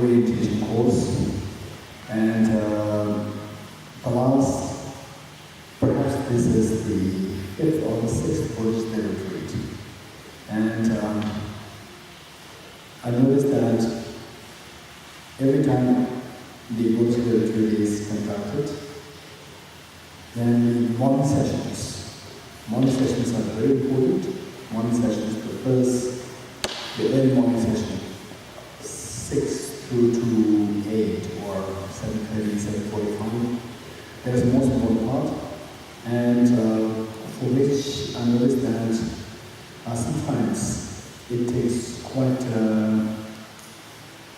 orientation course, and the last, perhaps this is the 5th or the 6th Bodhicitta Retreat. And I noticed that every time the Bodhicitta Retreat is conducted, then morning sessions are very important. Morning sessions, the early morning session, 6 through to 8 or 7:30, 7:45. That is the most important part, and for which I noticed that sometimes it takes quite a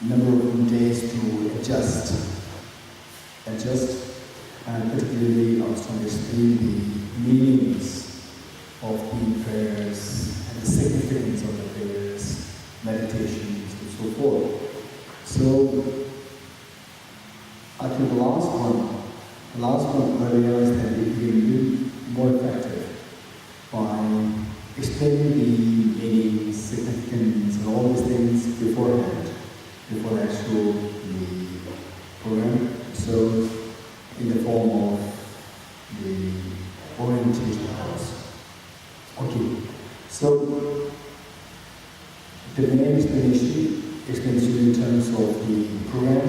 number of days to adjust, and particularly I was trying to explain the meanings of the prayers and the significance of the prayers, meditations, and so forth. So I think the last one I realized that it can be more effective by explaining the meanings, significance, and all these things beforehand, before the actual program. So in the form of the orientation course. Okay, so the main explanation in terms of the program.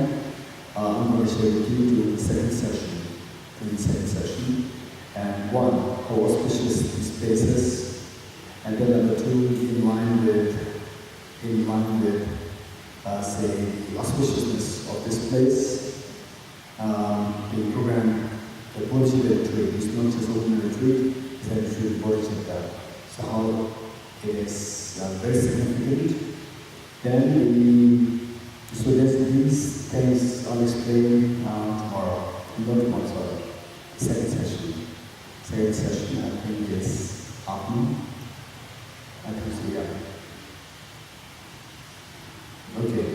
I'm going to share with you during the second session. And one, how auspicious these places, and then number two, in line with say, the auspiciousness of this place. The program, the Bodhicitta Retreat, is not just ordinary retreat, it's a retreat Bodhicitta. So how it is very significant. Then so there's these things I'll explain tomorrow. Not tomorrow, sorry. Second session, I think is afternoon. I think so, yeah. Okay.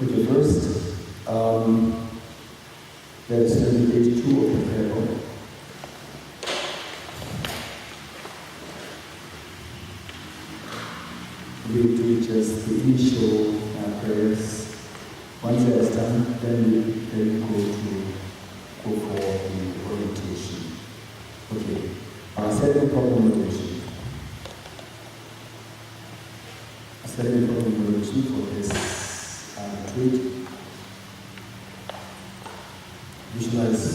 Okay, first, let's turn to page 2 of the prayer book. We do just the initial prayers. Once that is done, then we go for the orientation. Okay, second problem motivation. Second problem motivation for this retreat. Visualize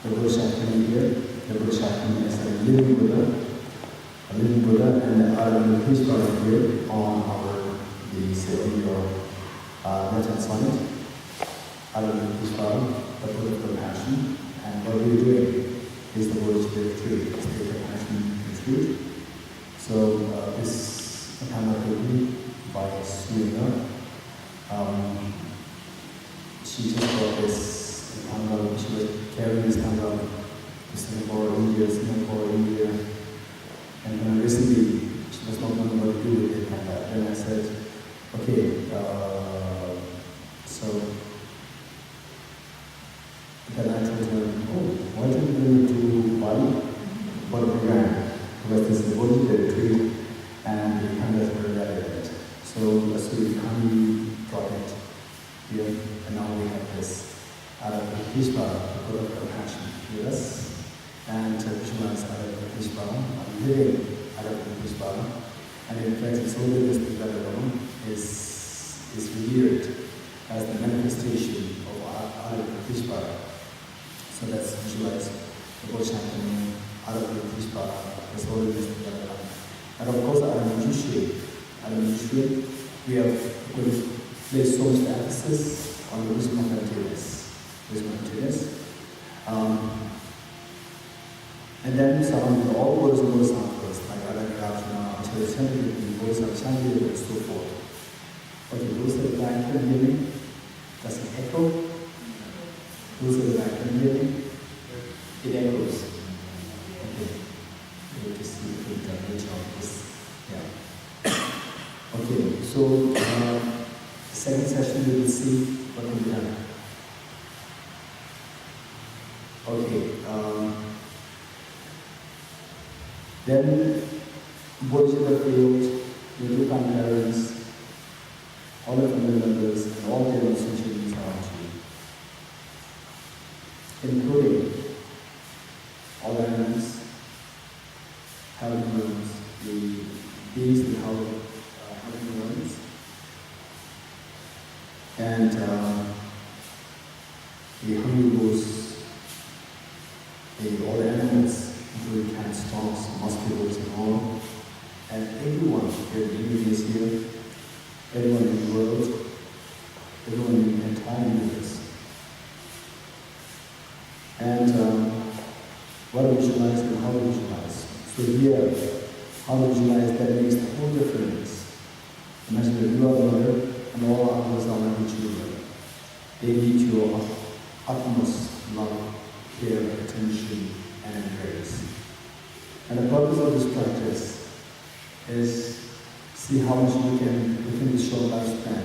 the Bojjhanga here. The Bojjhanga is a living Buddha, and the priest are here on your right-hand side. The Buddha of compassion, and what we're doing is the Bodhicitta Retreat, it's the compassion retreat. So this Kintamani by Serena. She just brought this Damdul. She was carrying this Damdul to Singapore, India, and then recently she was not knowing what to do with it, and then I said, okay, so then I told her, why don't we go to Bali for the program? Because this is the Bodhicitta Retreat, and the Kanda is very relevant. So we kindly brought it here, and now we have this Vishwa, the Buddha of compassion, with us, and visualize Vishwa. living out of the Bhavana, and in fact its holiness alone is revered as the manifestation of Arya Bhavana. So let's visualize the Bojjhanga, Arya Bhavana, as holiness alone. And of course, Geshe, we have going to place so much emphasis on the wisdom of emptiness. And then surrounding all words and bodhisattvas like Aradhyajna, Acharya, Bodhisattva, and so forth. Okay, those are the back and hearing. Does it echo? Those are the back and hearing. It echoes. Okay. We'll just see if we can reach out this. Yeah. Okay, so the second session we will see what can be done. Okay. Then Bodhicitta Retreat, the two parents, all the family members, and all their associations around you, including all animals, heaven realms, the beings in heaven realms, and the herbivores, all the animals, including cats, dogs, mosquitoes, and all, and everyone is here, everyone in the world, everyone in the entire universe. And what to visualize and how to visualize. So here, how to visualize, that makes the whole difference. Imagine that you are the mother and all others are like children. They need your utmost love, care, attention, and embrace. And the purpose of this practice is see how much we can, within this short lifespan,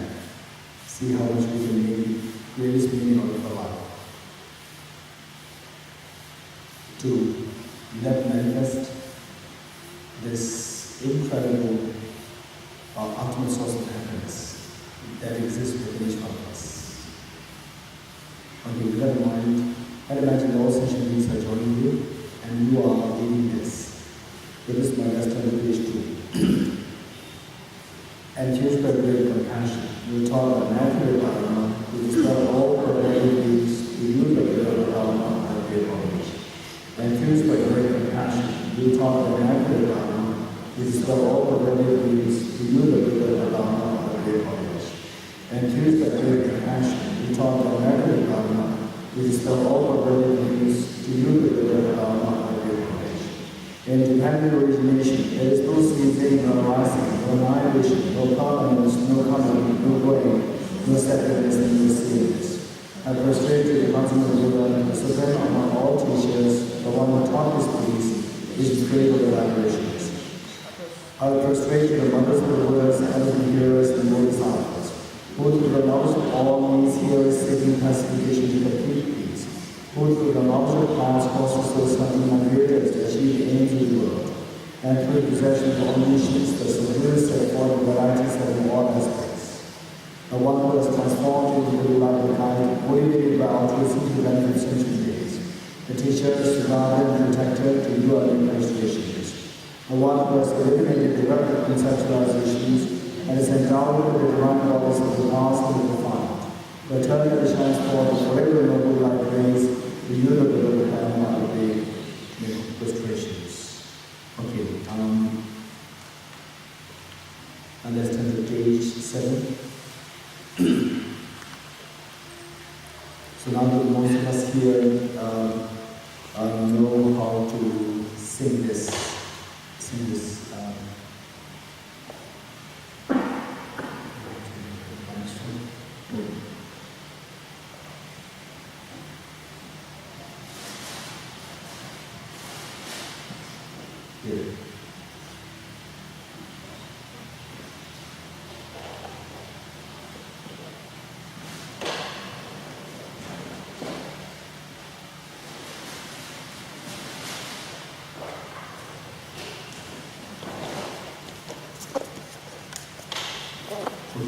see how much we can make the greatest meaning out of our life. To let manifest this incredible ultimate source of happiness that exists within each one of us. Okay, with that in mind, I'd imagine all sentient beings are joining you, and you are leading this. It is my last time to page 2. And here's by great compassion. We talk about natural Bhavana, we discover all correlated beings, we use the great Bhavana and great knowledge. And here's by great compassion. We talk about natural Bhavana, we discover all correlated beings, we use the great Bhavana and great knowledge. And here's by great compassion. We talk about natural Bhavana, we discover all correlated beings, we use the great Bhavana and great knowledge. In dependent origination, there is no ceasing, no rising, no annihilation, no permanence, no coming, no going, no separateness, and no seeing. I prostrate to the consummate Buddha, the supreme among all teachers, the one who taught this peace, which is greater than vibrations. I prostrate to the mothers of the Buddhas, elegant hearers, and bodhisattvas, who through the knowledge of all means hearers seeking pacification to complete peace, who through the knowledge of plants causes those hunting migrators to achieve the aims of the world, and through the possession of omniscience, the superior set forth the varieties of all aspects. The one who has transformed into the light of kind, motivated by altruism to the benefit of sentient beings. The teacher, survivor, and protector to you are the illustrations. The one who has eliminated the record conceptualizations and is endowed with the divine qualities of the past and the profound. The eternity shines forth forever noble light rays, the universe of the Dharma of the illustrations. Okay, and let's turn to page 7. So now that most of us here know how to sing this. Here.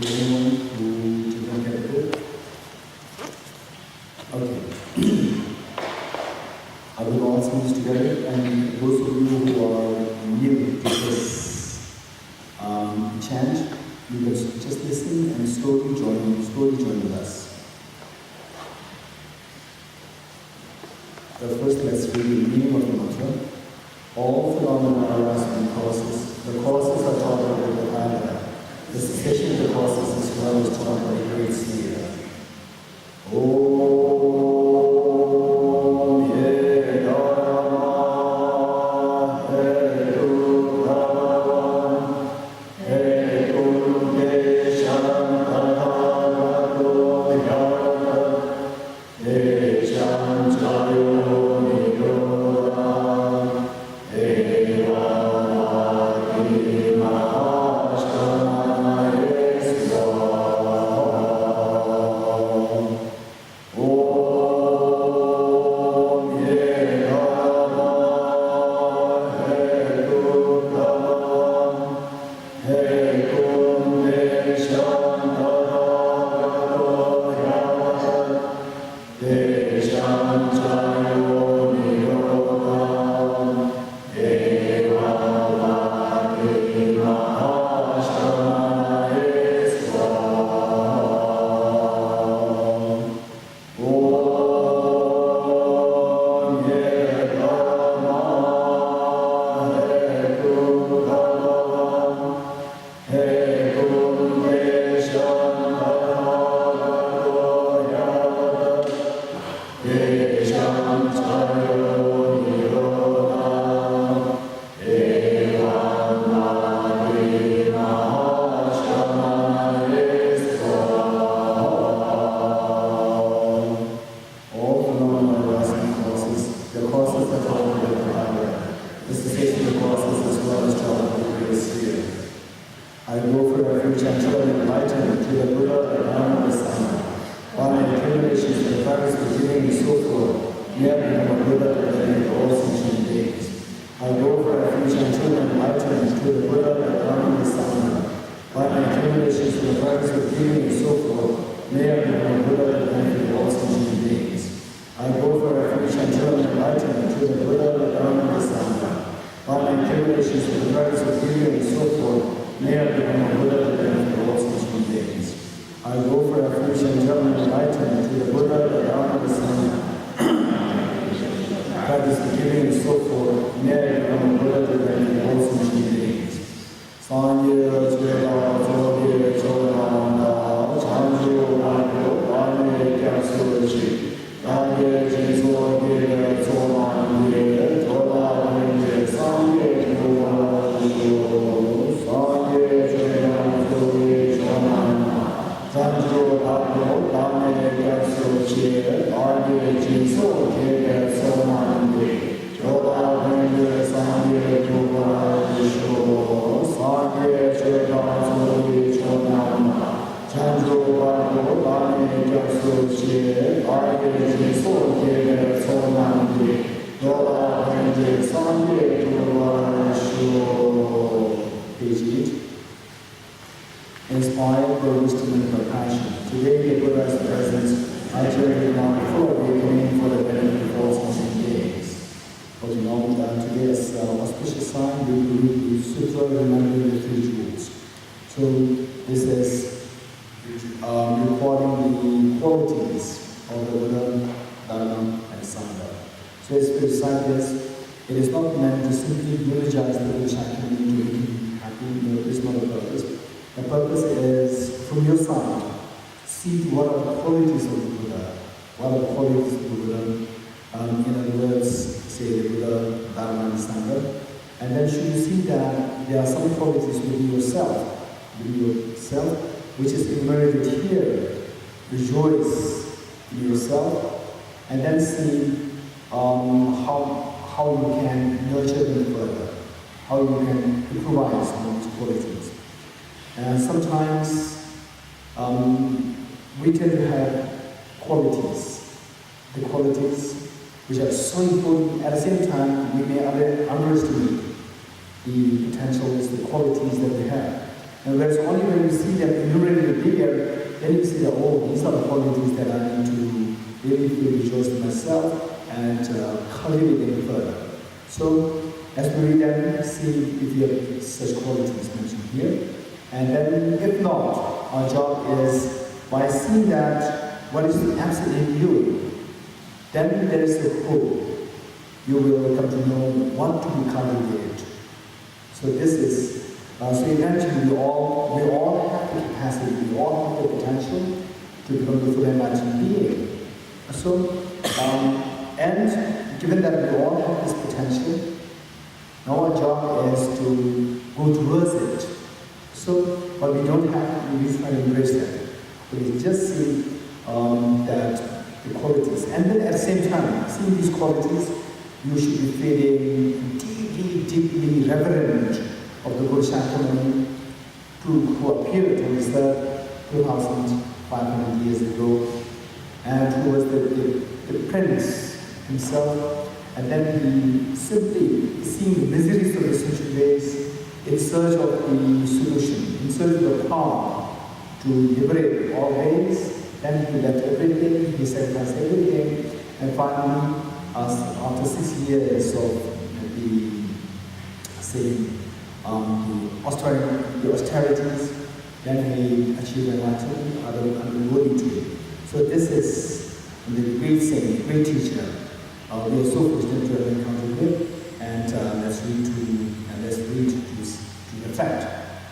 Anyone who did not get a book? Okay. I will all sing this together, and those of you who are new read this chant, you can just listen and slowly join with us. But first, let's read the meaning of the mantra. All phenomena arise from causes. The causes are taught by the Bhavana. The cessation of the causes as well is taught by the great seer. Inspired by wisdom and compassion. Today, the Buddha's presence, I turn it now before awakening for the benefit of all sentient beings. As you know, today is auspicious sign, we believe the Sutra remembering the three jewels. So, this is recording the qualities of the Buddha, Dharma, and Sangha. So, it's beside this, it is not meant to simply eulogize the Buddha Shakti to make him happy. No, this is not the purpose. The purpose is, from your side, see what are the qualities of the Buddha, what are the qualities of the Buddha, in other words, say the Buddha, Dharma, and Sangha, and then should you see that there are some qualities within yourself, which is emerged here, rejoice in yourself, and then see how you can nurture them further, how you can improvise on these qualities. And sometimes we tend to have qualities, the qualities which are so important. At the same time, we may underestimate the potentials, the qualities that we have. And whereas only when you see them enumerated here, then you see that, oh, these are the qualities that I need to really feel rejoice in myself and cultivate them further. So As we read them, see if you have such qualities mentioned here. And then, if not, our job is, by seeing that what is absolutely you, then there is a hope. You will come to know what to be cultivated. So this is, so eventually we all have the capacity, we all have the potential to become the full enlightened being. So, and given that we all have this potential, now our job is to go towards it. So, but we don't have to try to embrace that. We just see that the qualities, and then at the same time, seeing these qualities, you should be feeling deeply, deeply reverent of the Bodhisattva who appeared on this earth 2,500 years ago, and who was the prince himself, and then he simply seeing the miseries of the century days in search of the solution, in search of the power to liberate all ways. Then he left everything, he sacrificed everything, and finally, after 6 years of the austerities, then he achieved enlightenment under worthy tree. So this is the great saint, great teacher. We are so fortunate to have encountered with, and let's read to the fact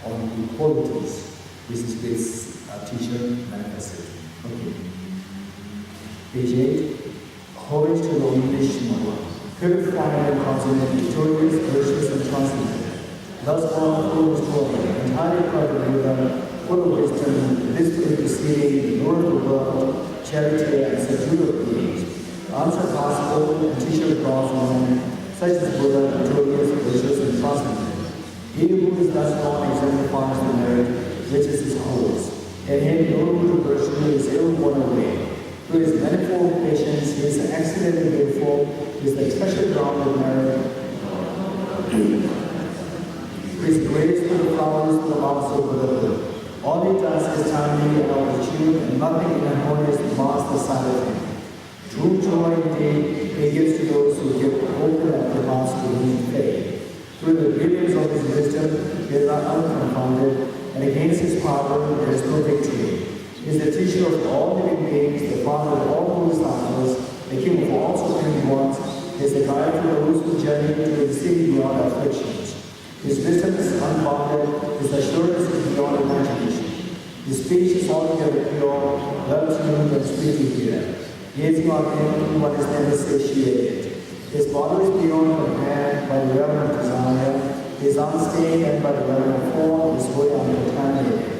on the qualities which this great teacher manifested. Okay. Page 8. Homage to the omniscient, purified and consummate, victorious, gracious, and transcendent. Thus born, full of joy, entirely private Buddha, full of wisdom, blissfully proceeding, the Lord of the world, charity, and subduer of beings, unsurpassable and teacher of God's mind, such as Buddha, victorious, gracious, and transcendent. He who is thus born exemplifies the merit which is his cause. In him, no root of virtue is ill worn away. Through his manifold patience, he is accidentally beautiful, he is the treasured ground of merit. His grace for the flowers to the mouths of Buddhahood. All he does is timely and opportune, and nothing in harmonious bars the sight of him. True joy indeed he gives to those who give open and the hearts to whom faith. Through the brilliance of his wisdom, he is not unconfounded, and against his power there is no victory. He is the teacher of all living beings, the father of all Bodhisattvas, the king of all supreme ones. He is the guide for those who journey to the city beyond afflictions. His wisdom is unbounded, his assurance is beyond imagination. His speech is altogether pure, well-tuned and sweet to hear. Gazing on him, one is never satiated. His body is beyond compare by the realm of desire. He is unstained, and by the realm of form is wholly uncontaminated.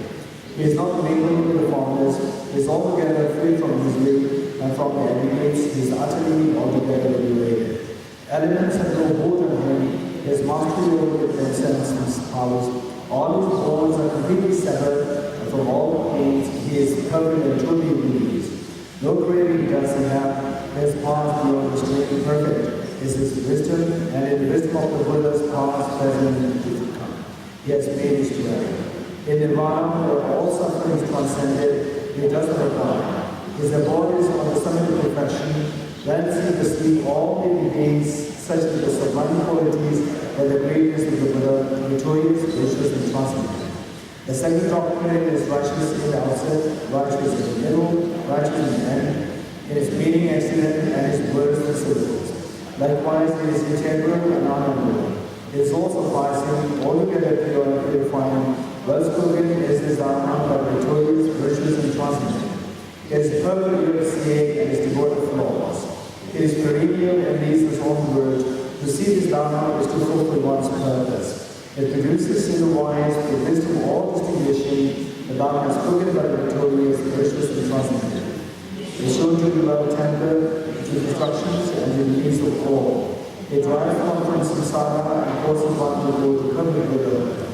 He is not mingled with the formless, he is altogether free from misery, and from the aggregates he is utterly altogether liberated. Elements have no hold on him, his mastery over themselves and his powers. All his bones are completely severed, and from all pains he is covered and totally released. No craving does he have, his powers beyond restraint perfect is his wisdom, and in the wisdom of the Buddha's past, present, and future come. He has made his dwelling. In Nirvana, where all suffering is transcended, he does not abide. His abode is on the summit of perfection, whence he perceives all living beings, such as the sublime qualities and the greatness of the Buddha, victorious, gracious, and transcendent. The second doctrine is righteous in the outset, righteous in the middle, righteous in the end, in its meaning excellent, and its words and syllables. Likewise, it is integral and honorable. It is also sufficing, altogether pure and purifying. Well spoken is his dharma, but victorious, virtuous, and transcendent. It is perfectly received and is devoid of flaws. It is perennial and leads his own word. To see this dharma is to fulfill one's purpose. It produces single wise, with wisdom all distinguishing, the dharma is spoken by the victorious, virtuous, and transcendent. It is shown to be well-tempered, to instructions, and to the needs of all. It drives one from samsara and forces one to go to perfect Buddha.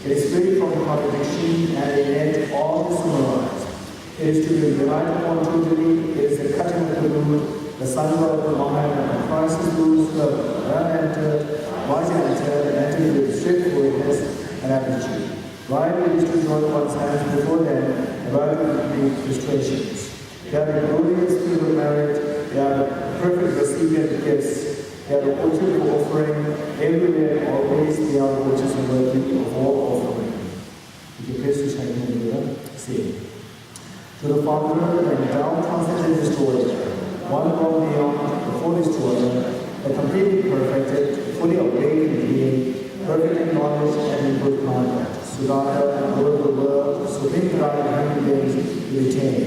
It is free from contradiction, and in it all is summarized. It is to be relied upon totally. It is the cutting of the root, the sun of the mind, and the crisis rules who have well-entered, wise-entered, and entered with straightforwardness and aptitude. Right it is to join one's hands before them, and right to complete restraints. They are the glorious field of merit, they are the perfect recipient of gifts. They are the Bojjhanga for offering everywhere and always. They are the Bojjhanga worthy of all offering. If you praise to Shakyamuni Buddha, say, to the Father, the endowed, transcendent destroyer, one above beyond, the full destroyer, the completely perfected, fully awakened being, perfect in knowledge and in good conduct, Sudhaka and Lord of the world, supreme guide of human beings, you retain.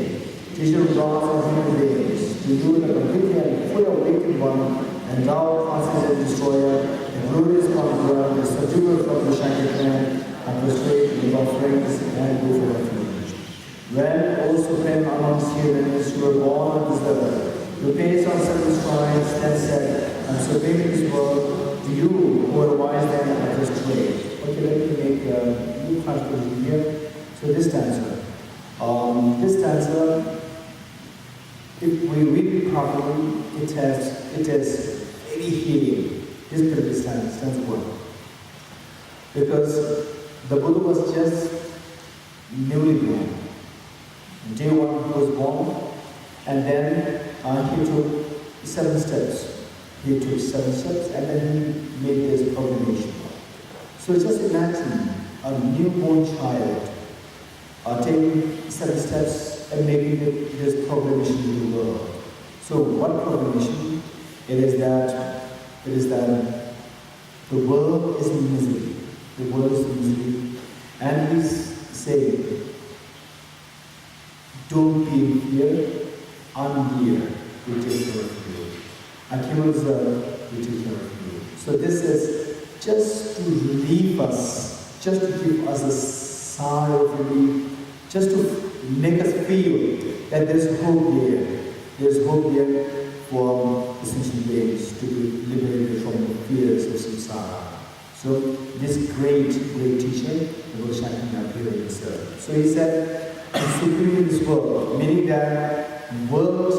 Teacher of gods and human beings, to you the completely and fully awakened one, and thou, transcendent destroyer, the glorious conqueror, the subduer from the Shankar clan, and prostrate in offerings and go for refuge. When, O supreme amongst humans, you were born on this earth, you paced on seven strides, then said, and supreme in this world, to you who are wise then at this trade. Okay, let me make a new translation here. So this stanza. If we read it properly, it has very healing. This particular stanza 1. Because the Buddha was just newly born. Day 1 he was born, and then he took 7 steps. He took 7 steps, and then he made this proclamation. So just imagine a newborn child taking 7 steps and making this proclamation to the world. So what proclamation? It is that the world is in misery. The world is in misery. And he's saying, don't be in fear, I'm here to take care of you. I came on this earth to take care of you. So this is just to relieve us, just to give us a sigh of relief, just to make us feel that there's hope here. There's hope here for the sentient beings to be liberated from the fears of samsara. So this great teacher, the Bojjhanga, appeared in this earth. So he said, I'm supreme in this world, meaning that world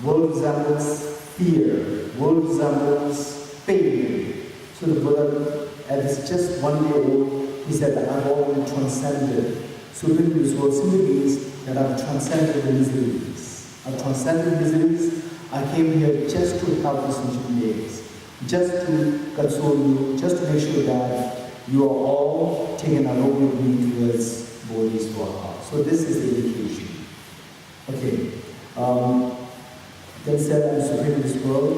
resembles fear, world resembles pain. So the Buddha, at just 1 year old, he said that I've already transcended. Supreme in this world simply means that I've transcended the miseries. I've transcended miseries. I came here just to help the sentient beings, just to console you, just to make sure that you are all taken along with me towards Bodhicitta. So this is the indication. Okay. Then said, I'm supreme in this world.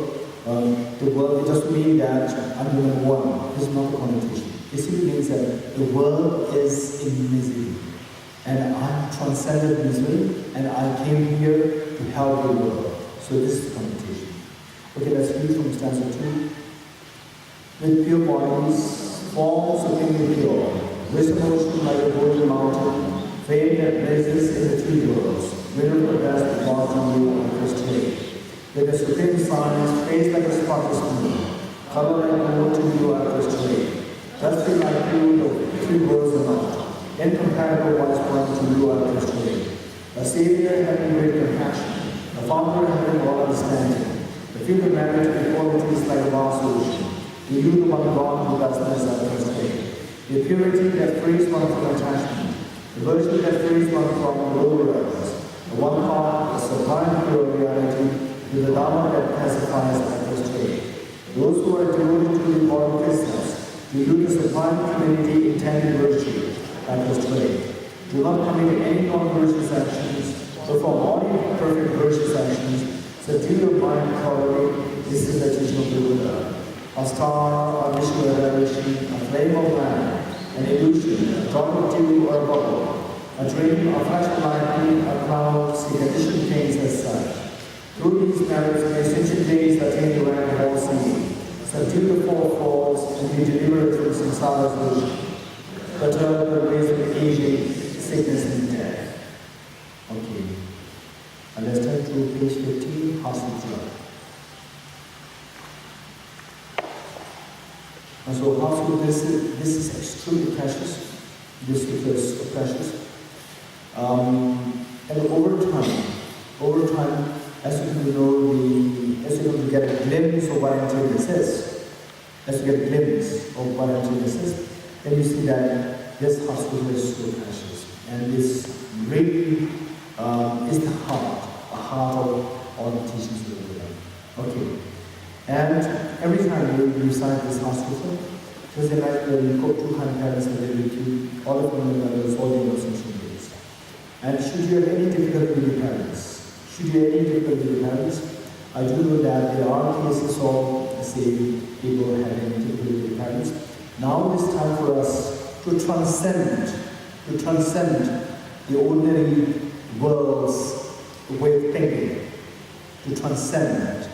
The world, it doesn't mean that I'm the number one. This is not the connotation. It simply means that the world is in misery. And I transcended misery, and I came here to help the world. So this is the connotation. Okay, let's read from stanza 2. With pure bodies, forms supremely pure, wisdom ocean like a golden mountain, fame that blazes in the 3 worlds, winner of the best, Bojjhanga and prostrate. With a supreme science, face like a spotless moon, color like gold to you I prostrate. Thus be like you, the 3 worlds are not. Incomparable wise one to you I prostrate. A Savior having great compassion, a Founder having all understanding, the future merit of qualities like a vast ocean. To you the one God who does this I prostrate. The purity that frees one from attachment, the virtue that frees one from lower realms, the one heart, the sublime pure reality, to the Dharma that pacifies I prostrate. Those who are devoted to the Bodhisattvas, to you the sublime community intended virtue, I prostrate. Do not commit any non-virtuous actions, perform all your perfect virtuous actions, subdue your mind thoroughly. This is the teaching of the Buddha. A star, a visual revelation, a flame of lamp, an illusion, a drop of dew or a bubble, a dream, a flash of lightning, a cloud, see conditioned things as such. Through these merits, may sentient beings attain the rank of all seeing, subdue the 4 falls, and be delivered from samsara's illusion. Perturb the ways of aging, sickness, and death. Okay. And let's turn to page 15, Hasudra. And so Hasudra, this is extremely precious. This is precious. And over time, as you can know, as you can get a glimpse of what this is, then you see that this Hasudra is so precious. And this really is the heart of all the teachings of the Buddha. Okay. And every time we recite this hospital, just imagine that you go 200 parents and they retreat, all of them are holding those days. And should you have any difficulty with your parents, I do know that there are cases of, say, people having difficulty with their parents. Now it is time for us to transcend the ordinary world's way of thinking, to transcend.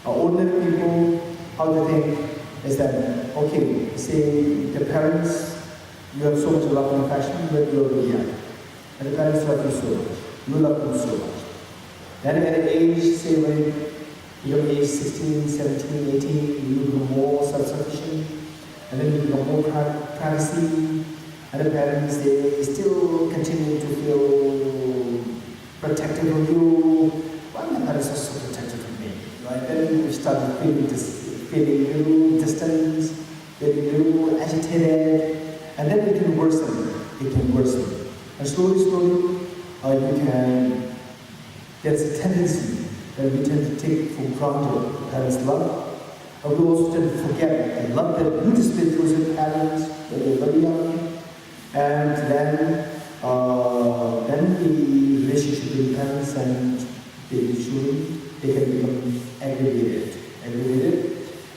Ordinary people, how they think is that, okay, say the parents, you have so much love and affection, but you're already young. And the parents love you so much. You love them so much. Then at an age, say when you're age 16, 17, 18, you become more self-sufficient, and then you become more privacy, and the parents, they still continue to feel protective of you. Why my parents are so protective of me? Right? Then you start feeling a little distance, feeling a little agitated, and then it can worsen. And slowly, there's a tendency that we tend to take for granted parents' love, but we also tend to forget the love that you display towards your parents when they're very young, and then the relationship with parents and the children, they can become aggravated.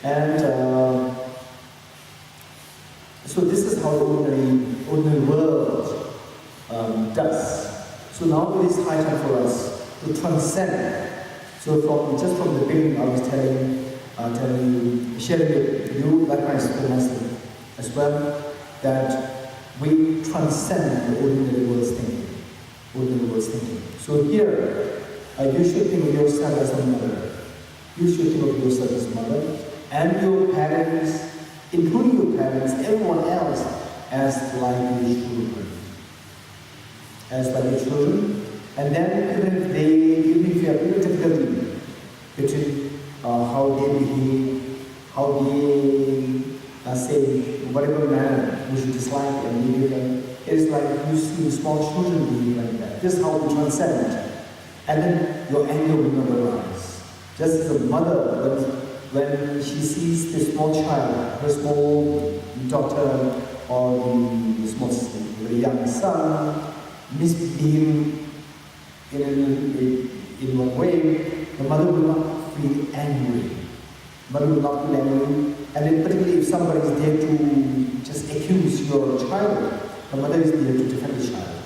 And so this is how the ordinary world does. So now it is high time for us to transcend. So from the beginning, I was sharing with you, like myself as well, that we transcend the ordinary world's thinking. So here, you should think of yourself as a mother. And your parents, including your parents, everyone else, as like your children. And then even if you have any difficulty between how they behave, how they say whatever manner you should dislike and behave like, it is like you see small children behave like that. This is how we transcend. And then your anger will never rise. Just as a mother, when she sees the small child, her small daughter or the young son misbehaving in one way, the mother will not feel angry. And then particularly if somebody is there to just accuse your child, the mother is there to defend the child.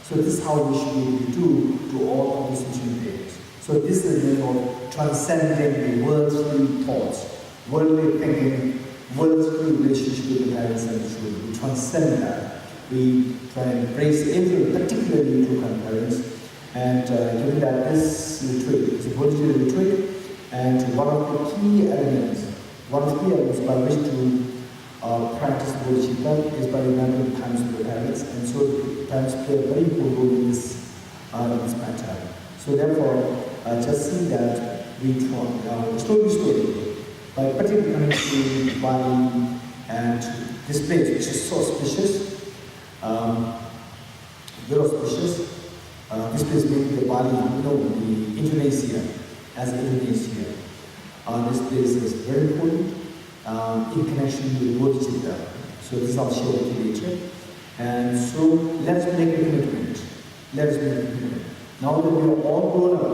So this is how we should be able to do to all of these sentient beings. So this is the name of transcending the worldly thoughts, worldly thinking, worldly relationship with the parents and the children. We transcend that. We try and embrace everything, particularly to parents. And given that this retreat is a Bodhicitta retreat, and one of the key elements by which to practice Bodhicitta is by remembering times with the parents, and so the parents play a very important role in this matter. So therefore, just see that we try slowly, by particularly coming to Bali and this place, which is so auspicious, very auspicious. This place being the Bali, the Indonesia, as Indonesia. This place is very important in connection with Bodhicitta. So this I'll share with you later. And so let's make a commitment. Now that we are all grown up,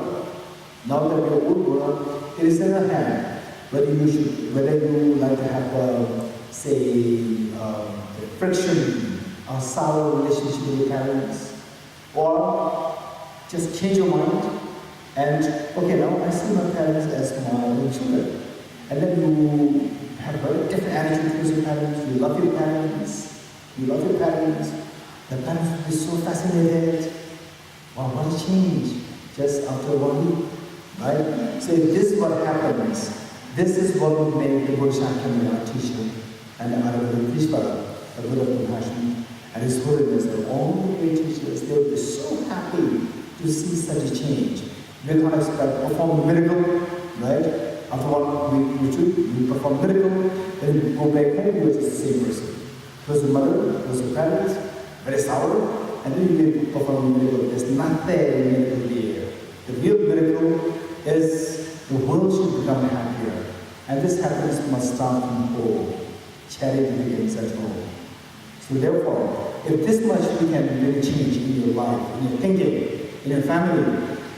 it is in our hand whether you like to have friction or sour relationship with your parents, or just change your mind and, okay, now I see my parents as my own children. And then you have a very different attitude towards your parents, you love your parents, the parents will be so fascinated. Wow, what a change just after 1 week, right? So this is what happens. This is what would make the Bojjhanga, our teacher, and the Buddha of compassion, and His Holiness, all the great teachers, they will be so happy to see such a change. We can't expect perform a miracle, right? After 1 week retreat, we perform a miracle, then we go back home, we are just the same person. Was the mother, was the parents, very sour, and then you perform a miracle. There's nothing miracle there. The real miracle is the world should become happier. And this happiness must start from home. Charity begins at home. So therefore, if this much we can really change in your life, in your thinking, in your family,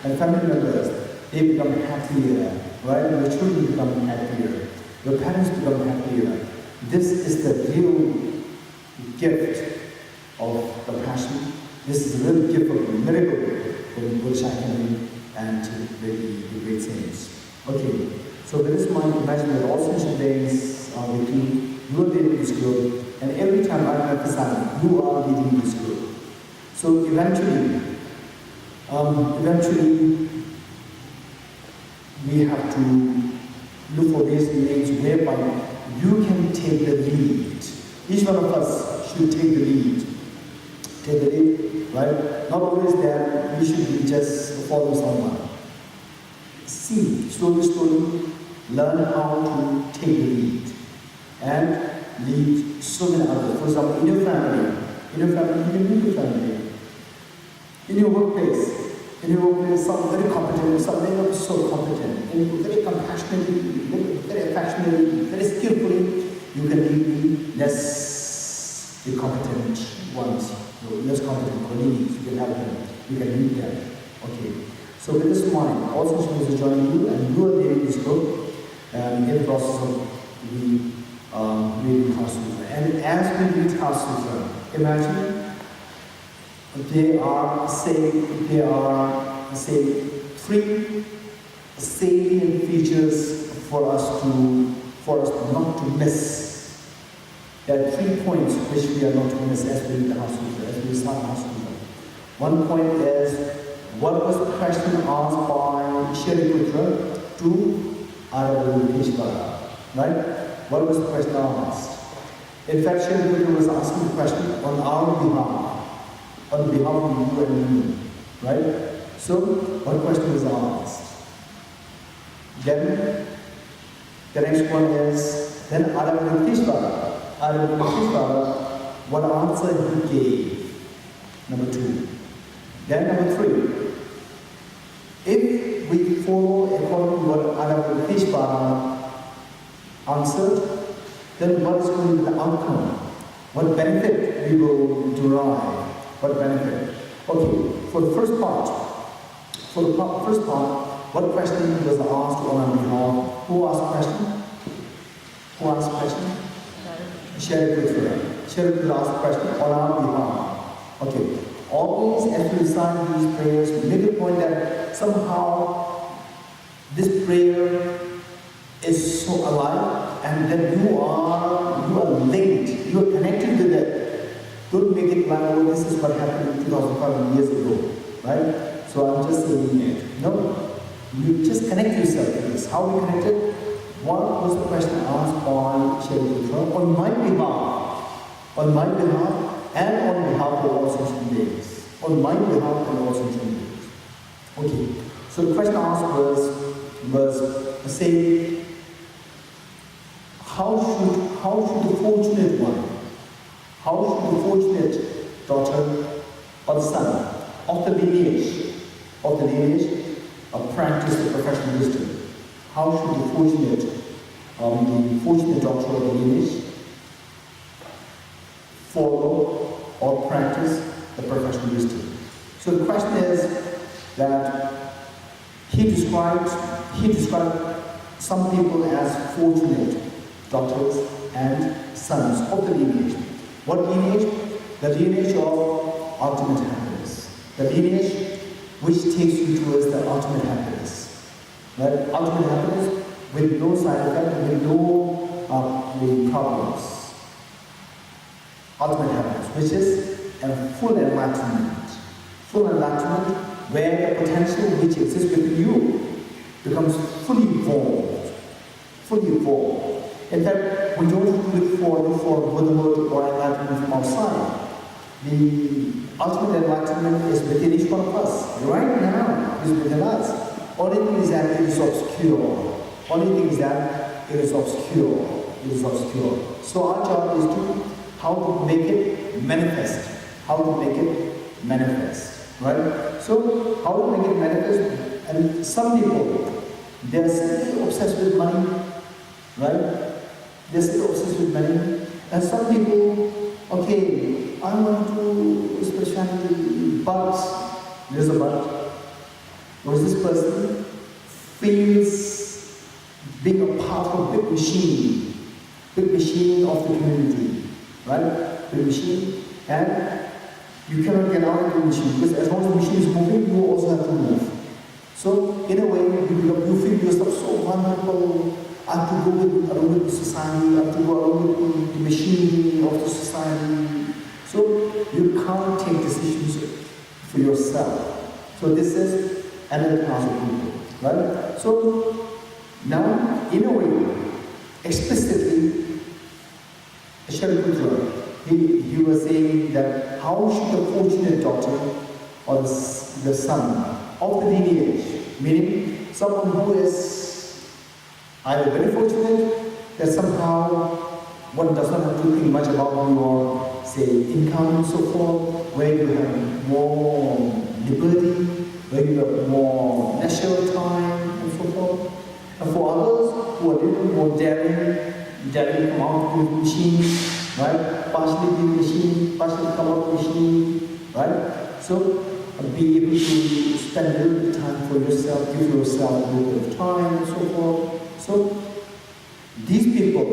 and family members, they become happier, right? Your children become happier. Your parents become happier. This is the real gift of the passion. This is the real gift of the miracle for the Bojjhanga and the great saints. Okay, so with this mind, imagine that all sentient beings are with you. You are leading this group, and every time I emphasize, you are leading this group. So eventually, we have to look for these means whereby you can take the lead. Each one of us should take the lead. Take the lead, right? Not always that we should be just following someone. See, slowly, learn how to take the lead and lead so many others. For example, in your family, you can lead your family. In your workplace, some very competent, some not so competent, and very compassionately, very affectionately, very skillfully, you can lead less incompetent ones, less competent colleagues, you can help them, you can lead them. Okay. So with this mind, also supposed to join you, and you are leading this group in the process of reading Heart Sutra. And as we read Heart Sutra, imagine there are three salient features for us not to miss. There are 3 points which we are not to miss as we read the Heart Sutra, as we recite Heart Sutra. One point is, what was the question asked by Shariputra to Aravadeshvara? Right? What was the question asked? In fact, Shariputra was asking the question on our behalf. On behalf of you and me, right? So, one question was asked. Then, the next one is, then Aravadeshvara, what answer he gave? Number 2. Then number 3, if we follow according to what Aravadeshvara answered, then what is going to be the outcome? What benefit we will derive? What benefit? Okay, for the first part, what question was asked on our behalf? Who asked the question? Shariputra. Shariputra asked the question on our behalf. Okay, always as we recite these prayers, we make a point that somehow this prayer is so alive, and that you are linked, you are connected with it. Don't make it like, oh, this is what happened 2,500 years ago, right? So I'm just saying it. No, you just connect yourself to this. How we connected? What was the question asked by Shariputra on my behalf, and on behalf of all sentient beings. On my behalf and all sentient beings. Okay, so the question asked was say, how should the fortunate one, how should the fortunate daughter or the son of the lineage practice the professional wisdom? How should the fortunate daughter of the lineage follow or practice the professional wisdom? So the question is that he described some people as fortunate daughters and sons of the lineage. What lineage? The lineage of ultimate happiness. The lineage which takes you towards the ultimate happiness. Right? Ultimate happiness with no side effect, with no problems. Ultimate happiness, which is a full enlightenment. Full enlightenment where the potential which exists within you becomes fully evolved. Fully evolved. In fact, we don't look for Buddhahood or enlightenment from outside. The ultimate enlightenment is within each one of us. Right now, it is within us. Only thing is that it is obscure. Only thing is that it is obscure. It is obscure. So our job is to how to make it manifest. How to make it manifest. Right? So how to make it manifest? And some people, they are simply obsessed with money. right? They're still obsessed with money. And some people, okay, I want to do spirituality, but, there's a but, because this person feels being a part of a big machine of the community, right? Big machine, and you cannot get out of the machine, because as long as the machine is moving, you also have to move. So, in a way, you feel yourself so vulnerable. I have to go along with the society, I have to go along with the machinery of the society. So, you can't take decisions for yourself. So, this is another class of people, right? So, now, in a way, explicitly, Shariputra, he was saying that how should the fortunate daughter or the son of the lineage, meaning someone who is either very fortunate that somehow one does not have to think much about your, say, income and so forth, where you have more liberty, where you have more leisure time and so forth. And for others who are a little more daring come out of the machine, right? Partially be the machine, partially come out of the machine, right? So be able to spend a little bit of time for yourself, give yourself a little bit of time and so forth. So these people,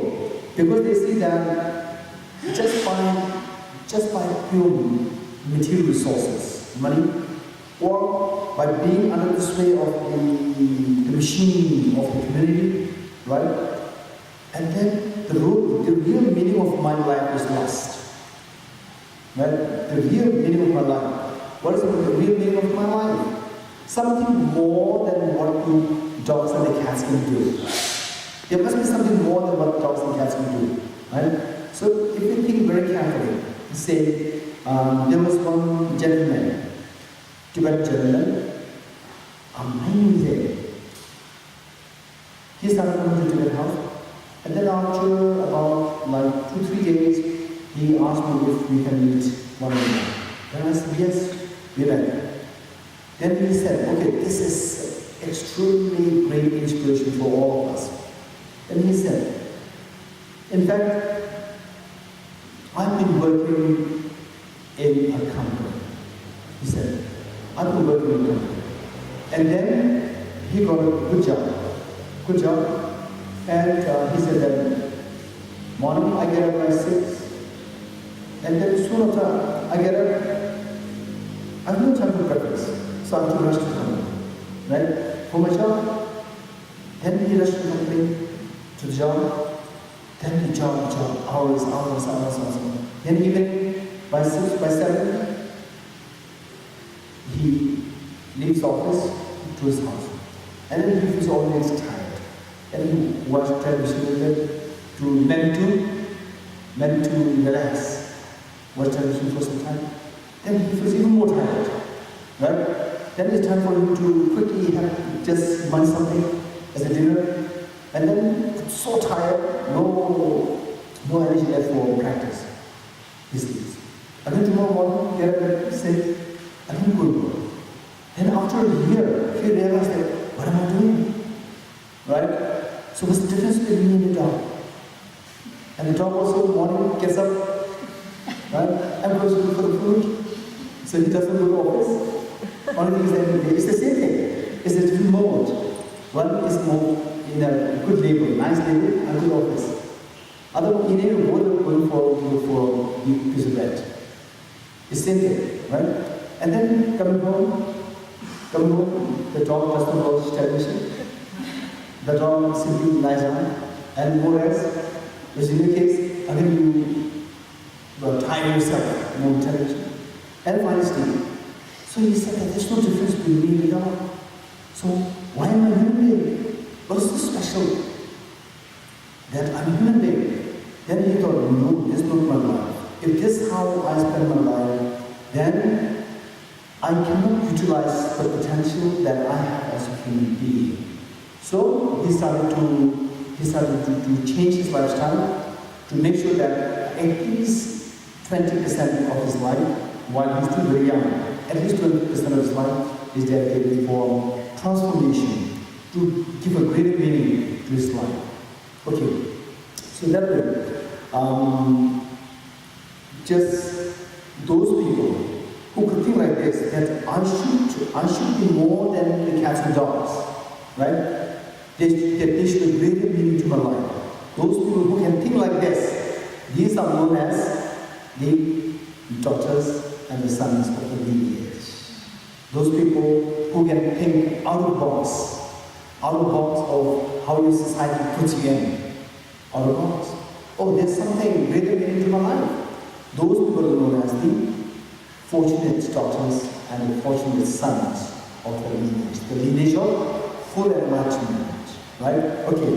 because they see that just by pure material resources, money, or by being under the sway of the machine of the community, right? And then the real meaning of my life is lost. Right? The real meaning of my life. What is the real meaning of my life? Something more than what the dogs and the cats can do. There must be something more than what dogs and cats can do. Right? So if you think very carefully, say there was one gentleman, Tibetan gentleman, amazing. He started coming to Tibetan house. And then after about like 2-3 days, he asked me if we can meet one another. Then I said, yes, we're ready. Then he said, okay, this is extremely great inspiration for all of us. And he said, in fact, I've been working in a company. He said, I've been working in a company. And then he got a good job. And he said that morning I get up by 6, and then soon after I get up, I have no time for breakfast, so I have to rush to come, right? For my job, then he rushed to company, to the job, then the job, hours. Then even by 6, by 7, he leaves the office to his house, and then he feels always tired. And he watched television a little bit meant to relax, watch television for some time. Then he feels even more tired, right? Then it's time for him to quickly have just munch something as a dinner, and then so tired, no energy left for practice. He sleeps. And then tomorrow morning, get up and say, I didn't go to work. Then after a year, he realized that, what am I doing? Right? So what's the difference between me and the dog? And the dog also in the morning gets up, right, and goes to look for the food. So he doesn't go to office. Only thing is every day. It's the same thing. It's a different mode. One is more in a good label, nice label, and good office. Other one, in any both are going for a piece of bread. It's the same thing, right? And then coming home, the dog does not watch television. The dog simply lies down, and more or less, which in your case, again you tire yourself, more television, and finally sleep. So he said that there's no difference between me and the dog. So why am I a human being? What's so special that I'm a human being? Then he thought, no, this is not my life. If this is how I spend my life, then I cannot utilize the potential that I have as a human being. So he started to change his lifestyle to make sure that at least 20% of his life, while he's still very young, at least 20% of his life is dedicated for transformation, to give a greater meaning to his life. Okay, so that way, just those people who could think like this, that I should be more than the cats and dogs, right? They should be greater meaning to my life. Those people who can think like this, these are known as the daughters and the sons of the lineage. Those people who can think out of box of how your society puts you in, out of box. Oh, there's something greater meaning to my life. Those people are known as the fortunate daughters and the fortunate sons of the lineage of full enlightenment. Right? Okay.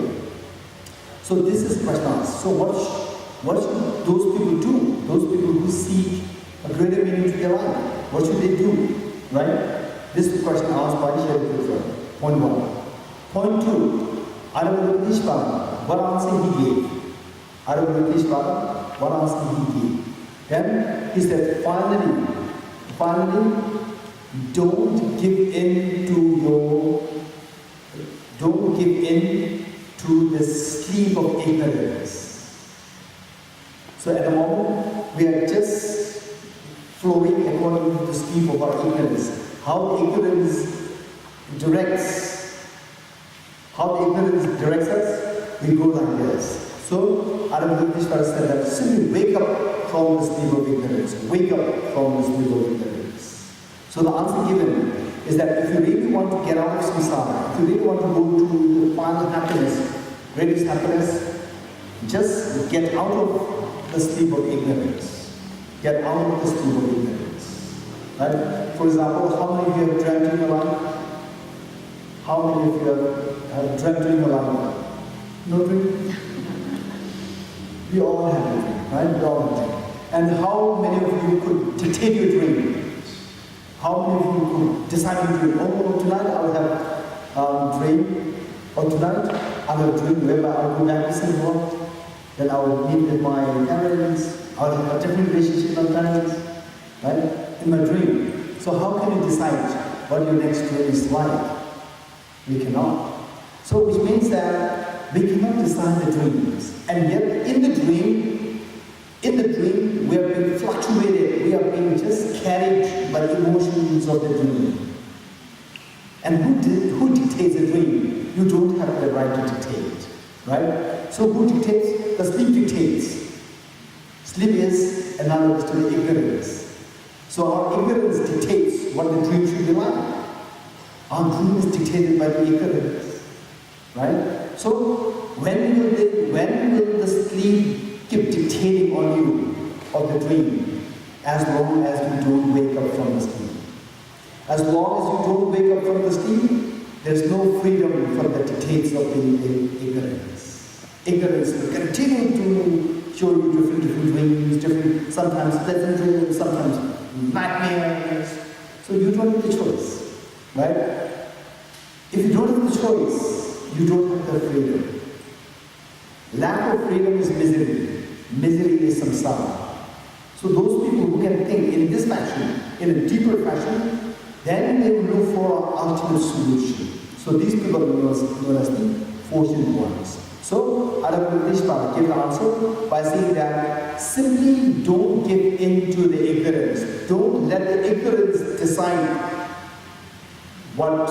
So this is question asked. So what should those people do? Those people who seek a greater meaning to their life, what should they do? Right? This is the question asked by Geshe. Point 1. Point 2. Aravadishvara, what answer he gave? Aravadishvara, what answer he gave? Then he said, finally, don't give in to the sleep of ignorance. So at the moment, we are just flowing according to the sleep of our ignorance. How the ignorance directs us, we go like this. So Aravadishvara said that simply wake up from the sleep of ignorance. Wake up from the sleep of ignorance. So the answer given is that if you really want to get out of samsara, if you really want to go to the final happiness, greatest happiness, just get out of the sleep of ignorance. Get out of the sleep of ignorance. Right? For example, how many of you have dreamt in your life? How many of you have dreamt in your life? No dream? We all have a dream, right? We all have a dream. And how many of you could dictate your dream? How many of you could decide your dream? Oh, tonight I will have dream, or tonight I will have dream whereby I will go back to the world, then I will meet with my parents, I will have a different relationship with my parents, right? In my dream. So how can you decide what your next dream is like? We cannot. So which means that we cannot decide the dreams. And yet in the dream, we are being fluctuated, we are being just carried by the emotions of the dream. And who dictates the dream? You don't have the right to dictate, right? So who dictates? The sleep dictates. Sleep is analogous to the ignorance. So our ignorance dictates what the dream should be like. Our dream is dictated by the ignorance, right? So when will the sleep keep dictating on you of the dream? As long as you don't wake up from the sleep. As long as you don't wake up from the sleep, there's no freedom from the dictates of the ignorance. Ignorance will continue to show you different dreams, sometimes pleasant dreams, sometimes nightmares. So you don't have the choice, right? If you don't have the choice, you don't have the freedom. Lack of freedom is misery. Misery is samsara. So those people who can think in this fashion, in a deeper fashion, then they will look for an ultimate solution. So these people are known as the fortunate ones. So Aravadishvara gave the answer by saying that simply don't give in to the ignorance. Don't let the ignorance decide what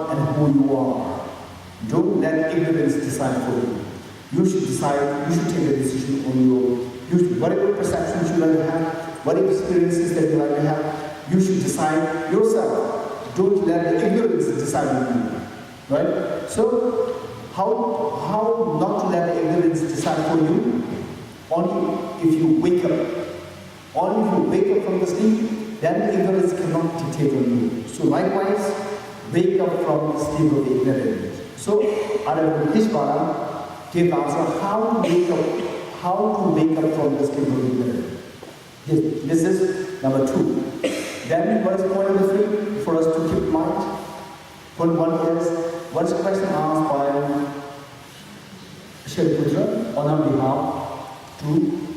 and who you are. Don't let ignorance decide for you. You should decide, you should take a decision on your own. Whatever perceptions you like to have, whatever experiences that you like to have, you should decide yourself. Don't let the ignorance decide on you. Right? So, how not to let the ignorance decide for you? Only if you wake up. Only if you wake up from the sleep, then the ignorance cannot dictate on you. So likewise, wake up from the sleep of the ignorance. So, Aravadishvara gave the answer how to wake up from the sleep of ignorance. This is number 2. Then what is point number 3 for us to keep in mind? Point 1 is, what is the question asked by Shariputra on our behalf to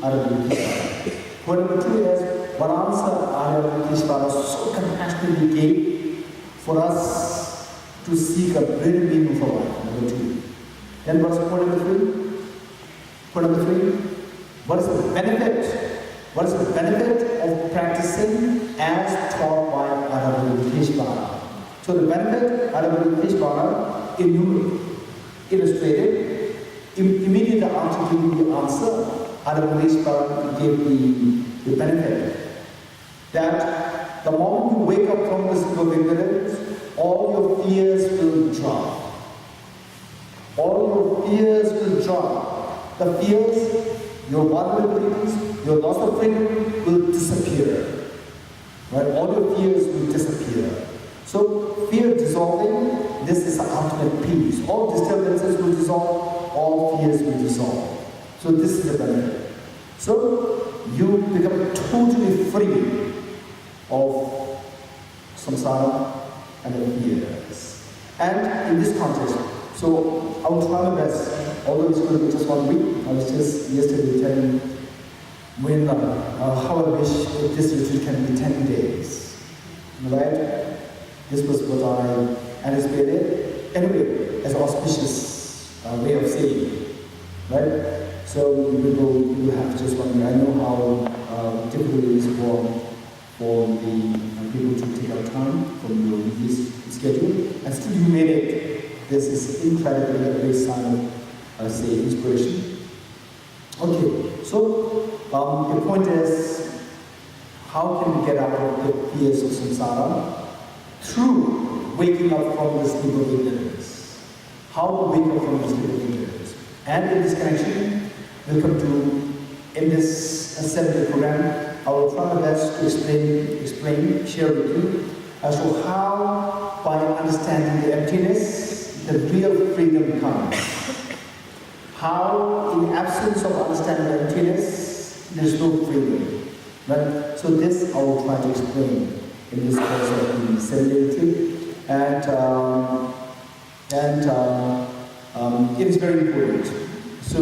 Aravadishvara? Point number 2 is, what answer Aravadishvara so compassionately gave for us to seek a greater meaning for life? Number 2. Then what's point number 3? Point number 3, what is the benefit? What is the benefit of practicing as taught by Bhavana? So the benefit Bhavana illustrated, immediately after giving the answer, Bhavana gave the benefit. That the moment you wake up from this state of ignorance, all your fears will drop. All your fears will drop. The fears, your vulnerabilities, your loss of freedom will disappear. Right? All your fears will disappear. So fear dissolving, this is the ultimate peace. All disturbances will dissolve, all fears will dissolve. So this is the benefit. So you become totally free of samsara and the fears. And in this context, so I will try my best, although it's going to be just 1 week. I was just yesterday telling when how I wish this retreat can be 10 days. Right? This was what I anticipated. Anyway, as an auspicious way of saying, right? So you have just 1 week. I know how difficult it is for the people to take out time from your busy schedule, and still you made it. This is incredibly a great sign of, say, inspiration. Okay, so the point is, how can we get out of the fears of samsara? Through waking up from the sleep of ignorance. How to wake up from the sleep of ignorance. And in this connection, we'll come to, in this 7-day program, I will try my best to explain, share with you, as to how, by understanding the emptiness, the real freedom comes. How, in absence of understanding the emptiness, there is no freedom. Right? So this I will try to explain in this course of the 7-day retreat. And it is very important. So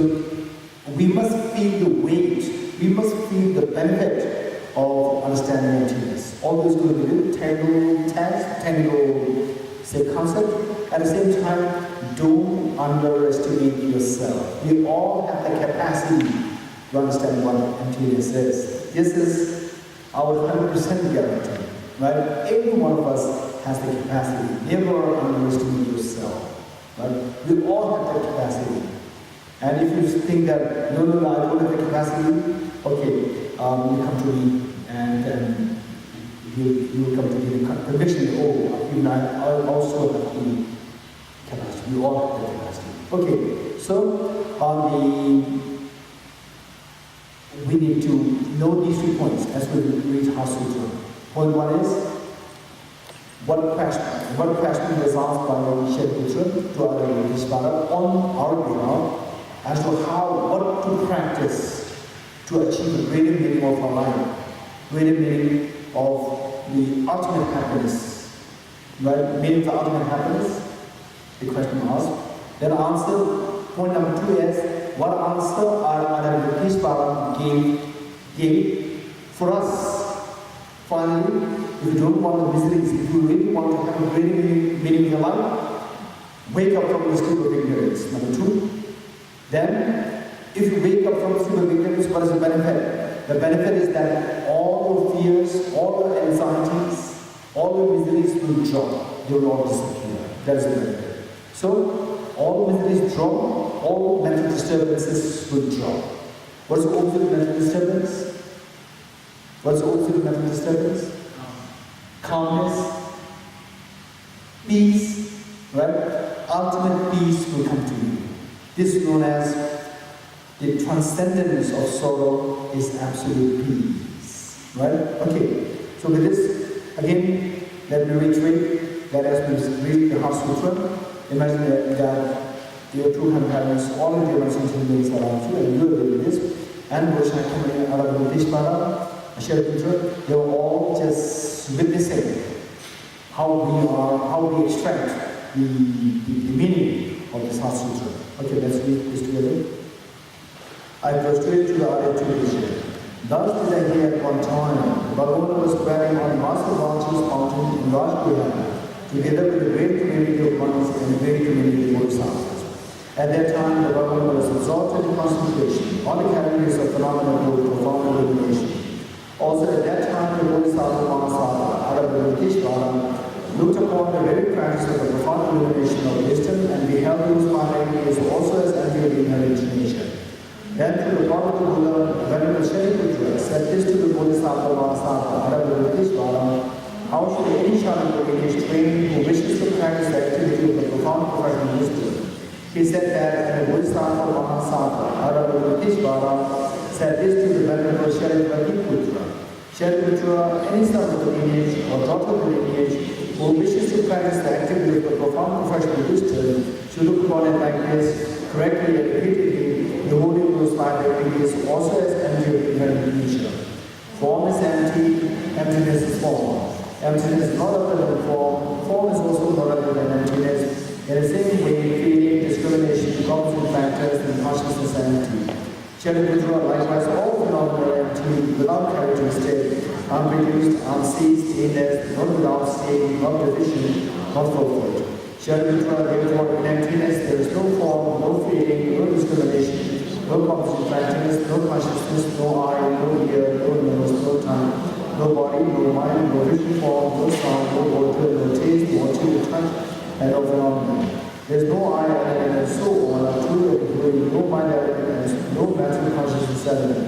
we must feel the weight, we must feel the benefit of understanding emptiness. Always going to be little tangled text, tangled, say, concept. At the same time, don't underestimate yourself. We all have the capacity to understand what emptiness is. This is our 100% guarantee. Right? Every one of us has the capacity. Never underestimate yourself. Right? We all have that capacity. And if you think that, no, I don't have the capacity, okay, you come to me and then you will come to me the conviction, I also have the capacity. We all have the capacity. Okay, so we need to know these 3 points as we read Heart Sutra. Point 1 is, what question was asked by Geshe to our Bodhicitta on our behalf as to what to practice to achieve the greater meaning of our life, greater meaning of the ultimate happiness. Right? Meaning of the ultimate happiness, the question asked. Then answer, point number 2 is, what answer our Bodhicitta gave for us. Finally, if you don't want the miseries, if you really want to have a greater meaning in your life, wake up from the sleep of ignorance. Number 2. Then, if you wake up from the sleep of ignorance, what is the benefit? The benefit is that all your fears, all your anxieties, all your miseries will drop. They will all disappear. That is the benefit. So, all miseries drop, all mental disturbances will drop. What is the opposite of mental disturbance? What's the opposite of mental disturbance? Calmness, peace, right? Ultimate peace will come to you. This is known as the transcendence of sorrow is absolute peace, right? Okay, so with this, again, let me reiterate that as we read the Heart Sutra, imagine that your true parents, all of your sentient beings around you, and you are doing this, and Bojjhanga, Bodhicitta, they were all just witnessing how we extract the meaning of this Heart Sutra. Okay, let's read this together. I prostrate to the Arya tradition. Thus did I hear at one time, Bhavana was dwelling on Master Dorji's mountain in Rajpura, together with a great community of monks and a great community of Bodhisattvas. At that time, the Bhavana was absorbed in concentration. All the categories of phenomena were profound illumination. Also at that time, the Bodhisattva Mahasatva, Aravadishvara, looked upon the very practice of the profound illumination of wisdom and beheld those findings also as enduring inherent nature. Then through the God of the Buddha, Venerable Shariputra said this to the Bodhisattva Mahasatva, Aravadishvara, how should any child of lineage trained who wishes to practice the activity of the profound professional wisdom? He said that, and the Bodhisattva Mahasatva, Aravadishvara, said this to the Venerable Shariputra. Shariputra, any son of the lineage or daughter of the lineage who wishes to practice the activity of the profound professional wisdom should look upon it like this, correctly and repeatedly, beholding those five activities also as enduring inherent nature. Form is empty, emptiness is form. Emptiness is not other than form, form is also not other than emptiness. In the same way, feeling, discrimination, composite factors, and consciousness are empty. Shariputra, likewise, all phenomena are empty, without characteristic, unproduced, unceased, endless, not without state, not division, not fulfilled. Shariputra, therefore, in emptiness, there is no form, no feeling, no discrimination, no composite factors, no consciousness, no eye, no ear, no nose, no tongue, no body, no mind, no vision form, no sound, no odor, no taste, no touch, and no phenomenon. There is no I element and so on, true including no mind element and no mental consciousness element.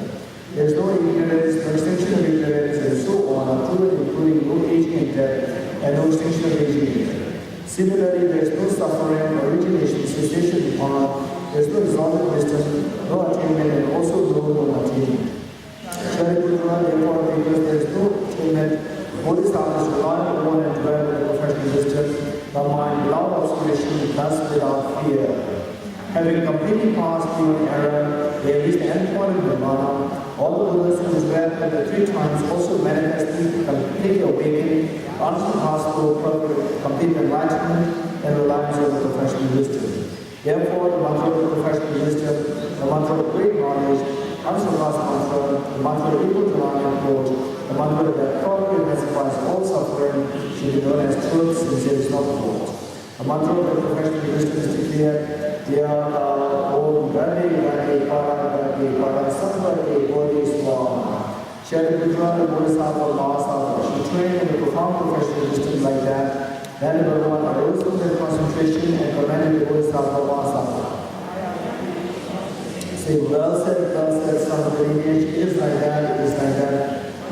There is no ignorance, no extinction of ignorance, and so on, true including no aging and death, and no extinction of aging and death. Similarly, there is no suffering, origination, cessation, harm. There is no exalted wisdom, no attainment, and also no non-attainment. Shariputra, therefore, because there is no attainment, Bodhisattvas rely upon and dwell with the professional wisdom, the mind without obscuration, thus without fear. Having completely passed beyond error, they reach the end point of Nirvana. All the Buddhas who dwell at the 3 times also manifesting completely awakened, unsurpassable, perfect, complete enlightenment, and reliance on the professional wisdom. Therefore, the mantra of the professional wisdom, the mantra of great knowledge, unsurpassed mantra, the mantra of equal divine approach, the mantra that properly pacifies all suffering, should be known as truth, since there is no fault. The mantra of the professional wisdom is declared, Om Gade Gade Para Gade Para Samvade Bodhisvaha. Shariputra, the Bodhisattva Mahasatva, should train in the profound professional wisdom like that. Then Bhagavan arose from their concentration and commanded the Bodhisattva Mahasatva. Say, well said, son of the lineage, it is like that, it is like that.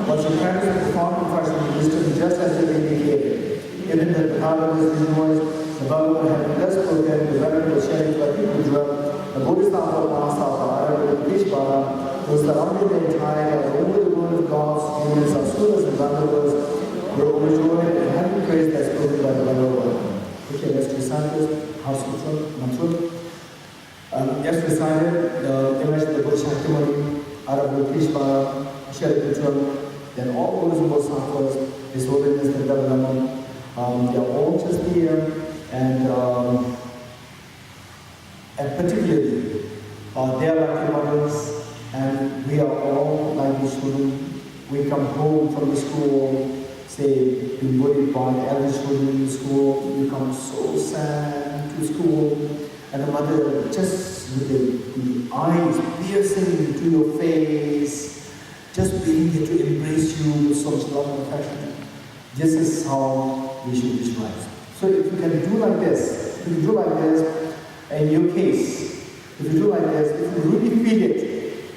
But you practice the profound professional wisdom just as you indicated. Even the Bhavana is rejoiced, the Bhagavan having thus spoken, the Venerable Shariputra, the Bodhisattva Mahasatva, Aravadishvara, who surrounded the entire, over the world of gods, humans, asuras, and Damduls, were overjoyed and having praised as spoken by the Bhagavan. Okay, let's recite this, House Mantra. Just recited the image of the Kintamani, Aravadishvara, Shariputra, then all those Bodhisattvas, His Holiness the Damdul, they are all just here, and particularly, they are like the mothers, and we are all like the children. We come home from the school, say, being bullied by elder children in school, we come so sad to school, and the mother just with the eyes piercing into your face, just being here to embrace you with so much love and affection. This is how we should visualize. So if you can do like this, in your case, if you do like this, if you really feel it,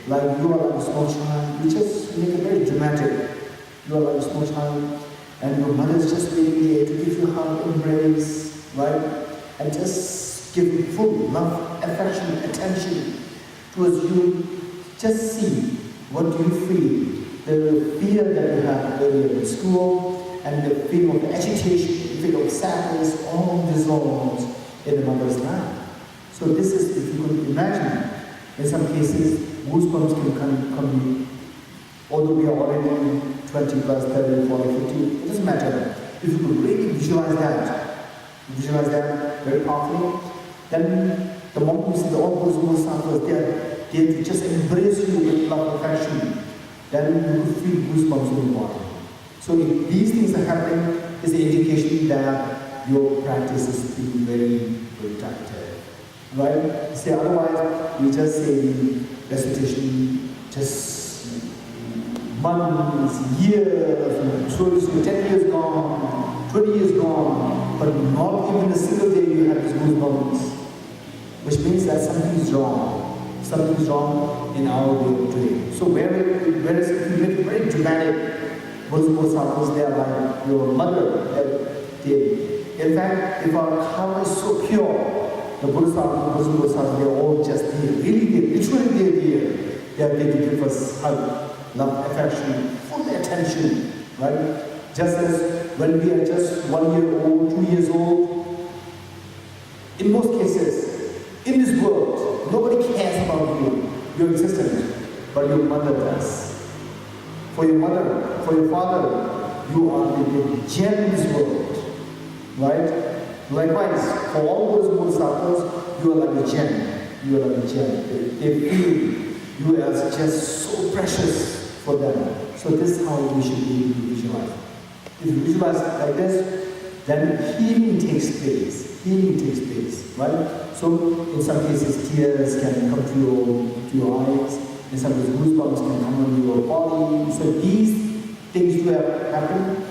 like you are like a small child, you just make it very dramatic. You are like a small child, and your mother is just waiting here to give you a hug, embrace, right? And just give you full love, affection, attention towards you. Just see what you feel. The fear that you had earlier in school, and the feeling of agitation, the feeling of sadness, all dissolves in the mother's life. So this is, if you could imagine, in some cases, goosebumps can come. Although we are already 20 plus, 30, 40, 50, it doesn't matter. If you could really visualize that very powerfully, then the moment you see all those Bodhisattvas, they just embrace you with love and affection, then you will feel goosebumps in your body. So if these things are happening, it's an indication that your practice is being very, very active. right? Say otherwise, we just say the recitation, just months, years, so 10 years gone, 20 years gone, but not even a single day you have these goosebumps, which means that something is wrong. Something is wrong in our way of doing. So whereas if you make very dramatic Bodhisattvas, they are like your mother. In fact, if our karma is so pure, the Bodhisattvas, they are all just there. Really there, literally there. They are there to give us hug, love, affection, full attention, right? Just as when we are just 1 year old, 2 years old, in most cases, in this world, nobody cares about you, your existence, but your mother does. For your mother, for your father, you are the gem in this world, right? Likewise, for all those Bodhisattvas, you are like a gem. You are like a gem. They feel you as just so precious for them. So this is how we should be visualized. If you visualize like this, then healing takes place. Healing takes place, right? So in some cases, tears can come to your eyes. In some cases, goosebumps can come on your body. So these things do happen.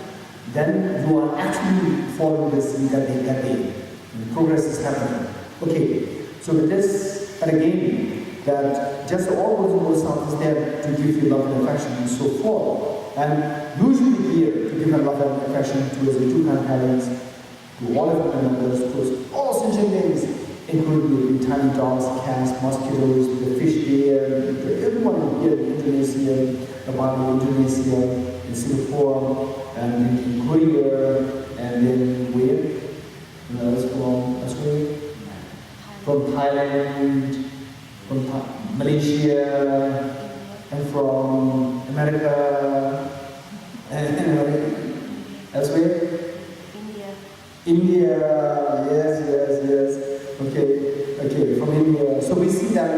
Then you are actually following this gade. Progress is happening. Okay. So with this, and again, that just all those sounds is there to give you love and affection and so forth. And usually here to give love and affection towards the two companions, to all of the members, towards all sentient beings, including the tiny dogs, cats, mosquitoes, the fish there, everyone here in Indonesia, the Bali, Indonesia, in Singapore, and in Korea, and then where? From Thailand, from Malaysia, and from America, and elsewhere? India, yes. Okay, from India. So we see that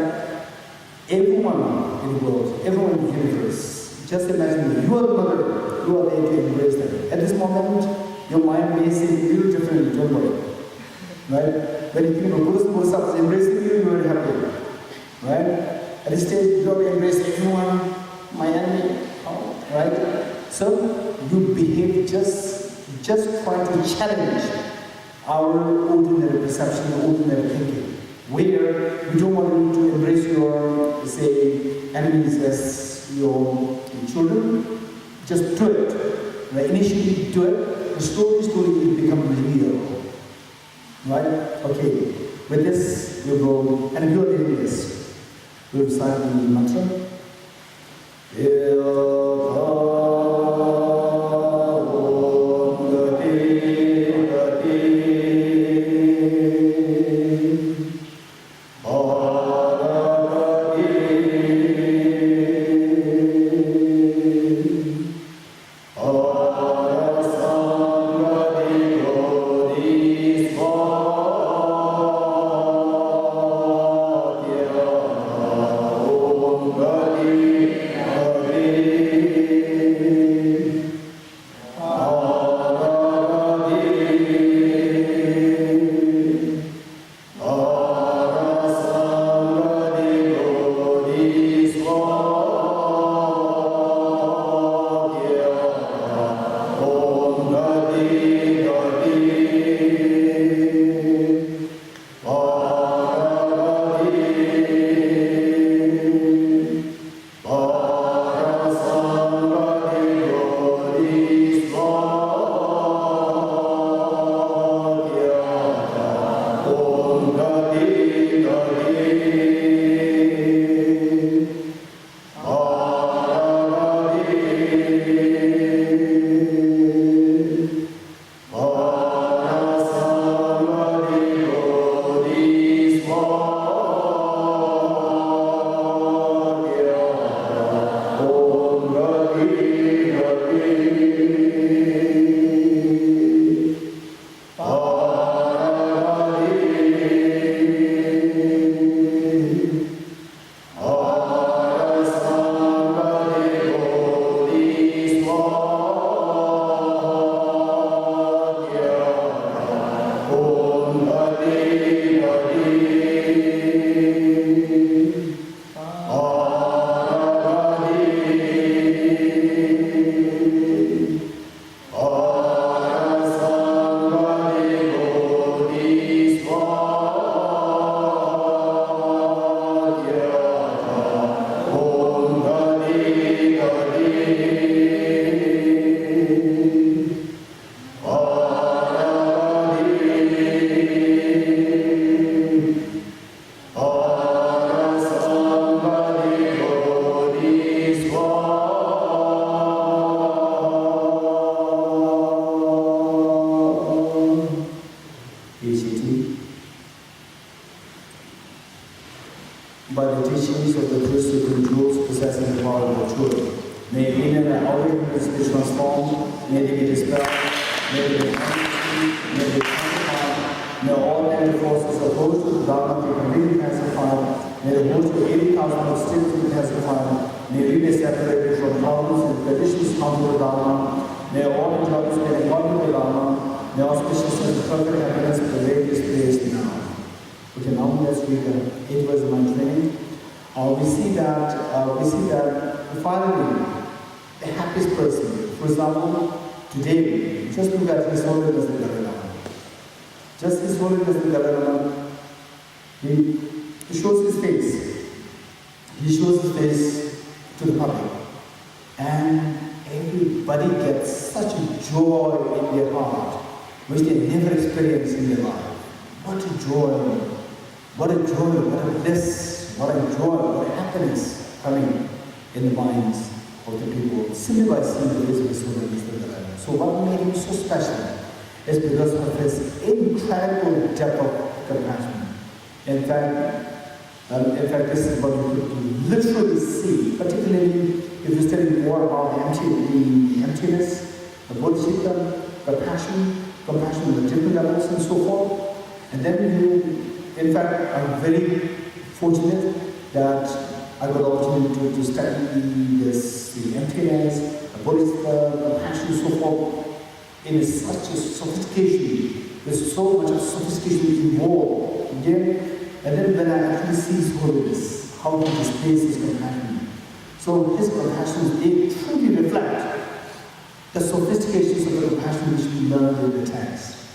everyone in the world, everyone in the universe, just imagine you are the mother, you are there to embrace them. At this moment, your mind may seem a little different, don't worry. Right? When you think of Bodhisattvas embracing you, you are very happy. Right? At this stage, you don't embrace everyone, my enemy, right? So you behave just trying to challenge our ordinary perception, ordinary thinking, where we don't want to embrace your, say, enemies as your children. Just do it. Right? Initially do it, and slowly it becomes real. Right? Okay. With this, we'll go, and we'll do this. We'll recite the mantra. Bali, Bali. may they be dispelled, may they be honesty, may they be sanctified, may all negative forces opposed to the Dharma be completely pacified, may the host of 80,000 obstacles be pacified, may we be separated from problems and traditions harmful to Dharma, may all enjoyments be according to Dharma, may auspiciousness and perfect happiness pervade this place now. Okay, now let's read the 8 verse of my training. We see that finally, the happiest person, for example, today, just look at His Holiness the Dalai Lama. Just His Holiness the Dalai Lama, he shows his face. He shows his face to the public. And everybody gets such a joy in their heart, which they never experienced in their life. What a joy, what a bliss, what a joy, what a happiness coming in the minds of the people simply by seeing the face of His Holiness the Dalai Lama. So what made him so special is because of his incredible depth of compassion. In fact, this is what you could literally see, particularly if you're studying more about the emptiness, the bodhicitta, the compassion on the different levels and so forth. And then in fact, I'm very fortunate that I got the opportunity to study the emptiness, the bodhicitta, compassion and so forth in such a sophistication. There's so much of sophistication involved. Okay? And then when I actually see His Holiness, how He displays His compassion. So His compassion, they truly reflect the sophistications of the compassion which we learned in the text.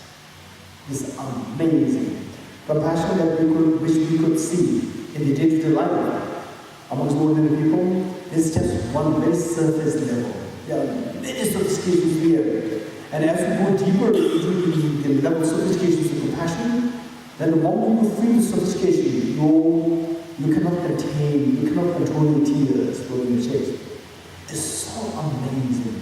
It's amazing. Compassion that which we could see in the day-to-day life amongst ordinary people is just one very surface level. There are many sophistications here. And as we go deeper into the level of sophistications of compassion, then the moment you feel the sophistication, you cannot control your tears flowing your chest. It's so amazing,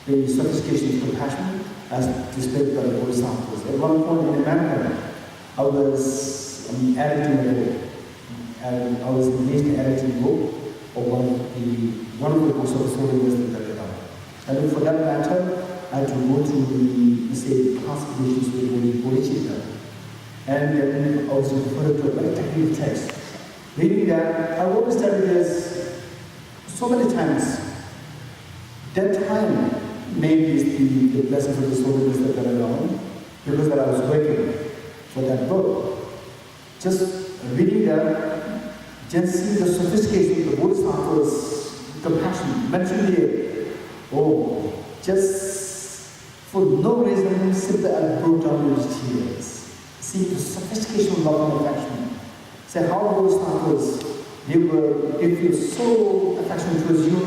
the sophistication of compassion as displayed by the Bodhisattvas. At one point in America, I was editing a book, and I was engaged in editing a book of one of the books of the Holiness the Dalai Lama. And for that matter, I had to go through the classifications with Bodhicitta. And then I was referred to a very technical text. Meaning that I've always studied this so many times. That time maybe is the blessings of the Holiness the Dalai Lama, because that I was working for that book. Just reading that, just see the sophistication of the Bodhisattva's compassion mentioned here. Just for no reason, simply I broke down with tears. See the sophistication of love and affection. Say how Bodhisattvas, they feel so affectionate towards you,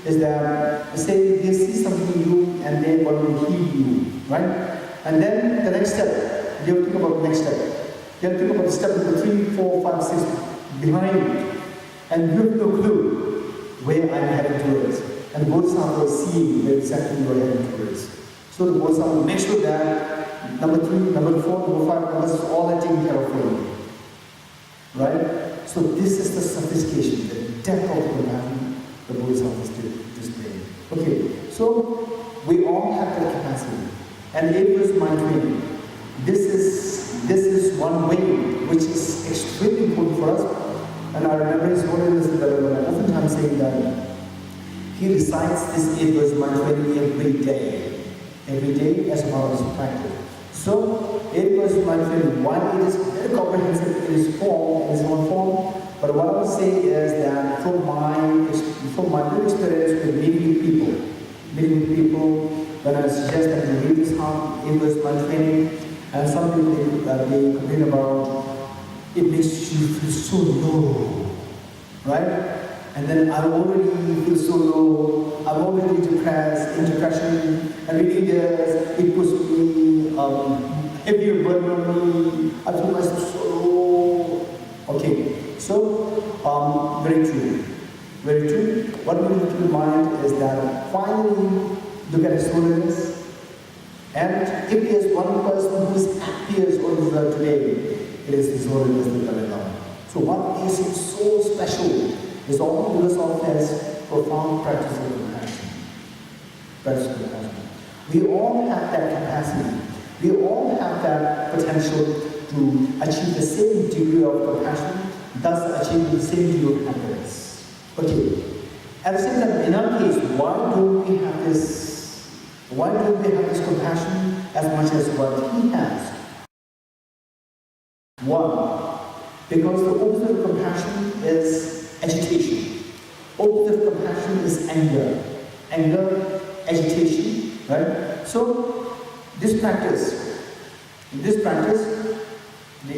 is that they see something in you and they want to heal you, right? And then the next step, you have to think about the next step. You have to think about the step number 3, 4, 5, 6 behind, and you have no clue where I'm heading towards. And the Bodhisattva is seeing where exactly you are heading towards. So the Bodhisattva makes sure that number 3, number 4, number 5, numbers is all are taken care of for you. Right? So this is the sophistication, the depth of the compassion the Bodhisattva is displaying. Okay, so we all have that capacity. And it was my training. This is one way which is extremely important for us. And I remember His Holiness the Dalai Lama oftentimes saying that he recites this 8 verse mantra every day as a part of his practice. So 8 verse mantra, one, it is very comprehensive in its own form. But what I would say is that from my good experience with meeting with people, when I suggest that you read this 8 verse mantra, and some people they complain about it makes you feel so low, right? And then I already feel so low, I'm already depressed, in depression, and reading this, it puts me heavier burden on me, I feel myself so low. Okay, so very true. Very true. What we need to keep in mind is that finally look at His Holiness. And if there's one person who is happy as Holiness today, it is His Holiness the Dalai Lama. So what makes him so special is all because of his profound practice of compassion. Practice of compassion. We all have that capacity. We all have that potential to achieve the same degree of compassion, thus achieving the same degree of happiness. Okay. At the same time, in our case, why don't we have this compassion as much as what he has? One, because the opposite of compassion is agitation. Opposite of compassion is anger. Anger, agitation, right? So, this practice, the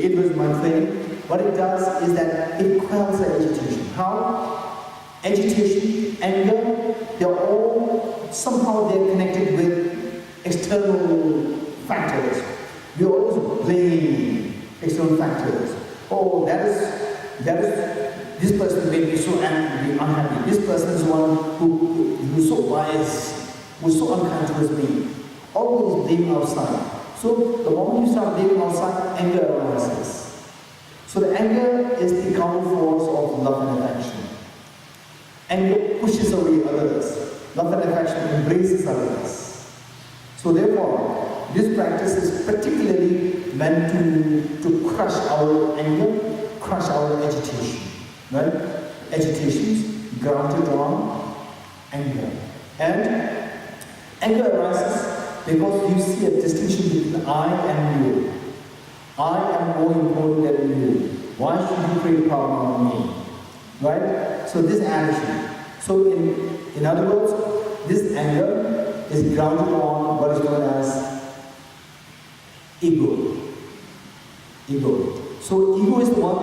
8 verse mind training, what it does is that it quells the agitation. How? Agitation, anger, somehow they're connected with external factors. We always blame external factors. Oh, that is, this person made me so angry, unhappy. This person is one who's so biased, who's so unkind towards me. Always blame outside. So the moment you start blaming outside, anger arises. So the anger is the counter force of love and affection. Anger pushes away others. Love and affection embraces others. So therefore, this practice is particularly meant to crush our anger, crush our agitation. Right? Agitations grounded on anger. And anger arises because you see a distinction between I and you. I am more important than you. Why should you create power on me? Right? So this action. So in other words, this anger is grounded on what is known as ego. Ego. So ego is the one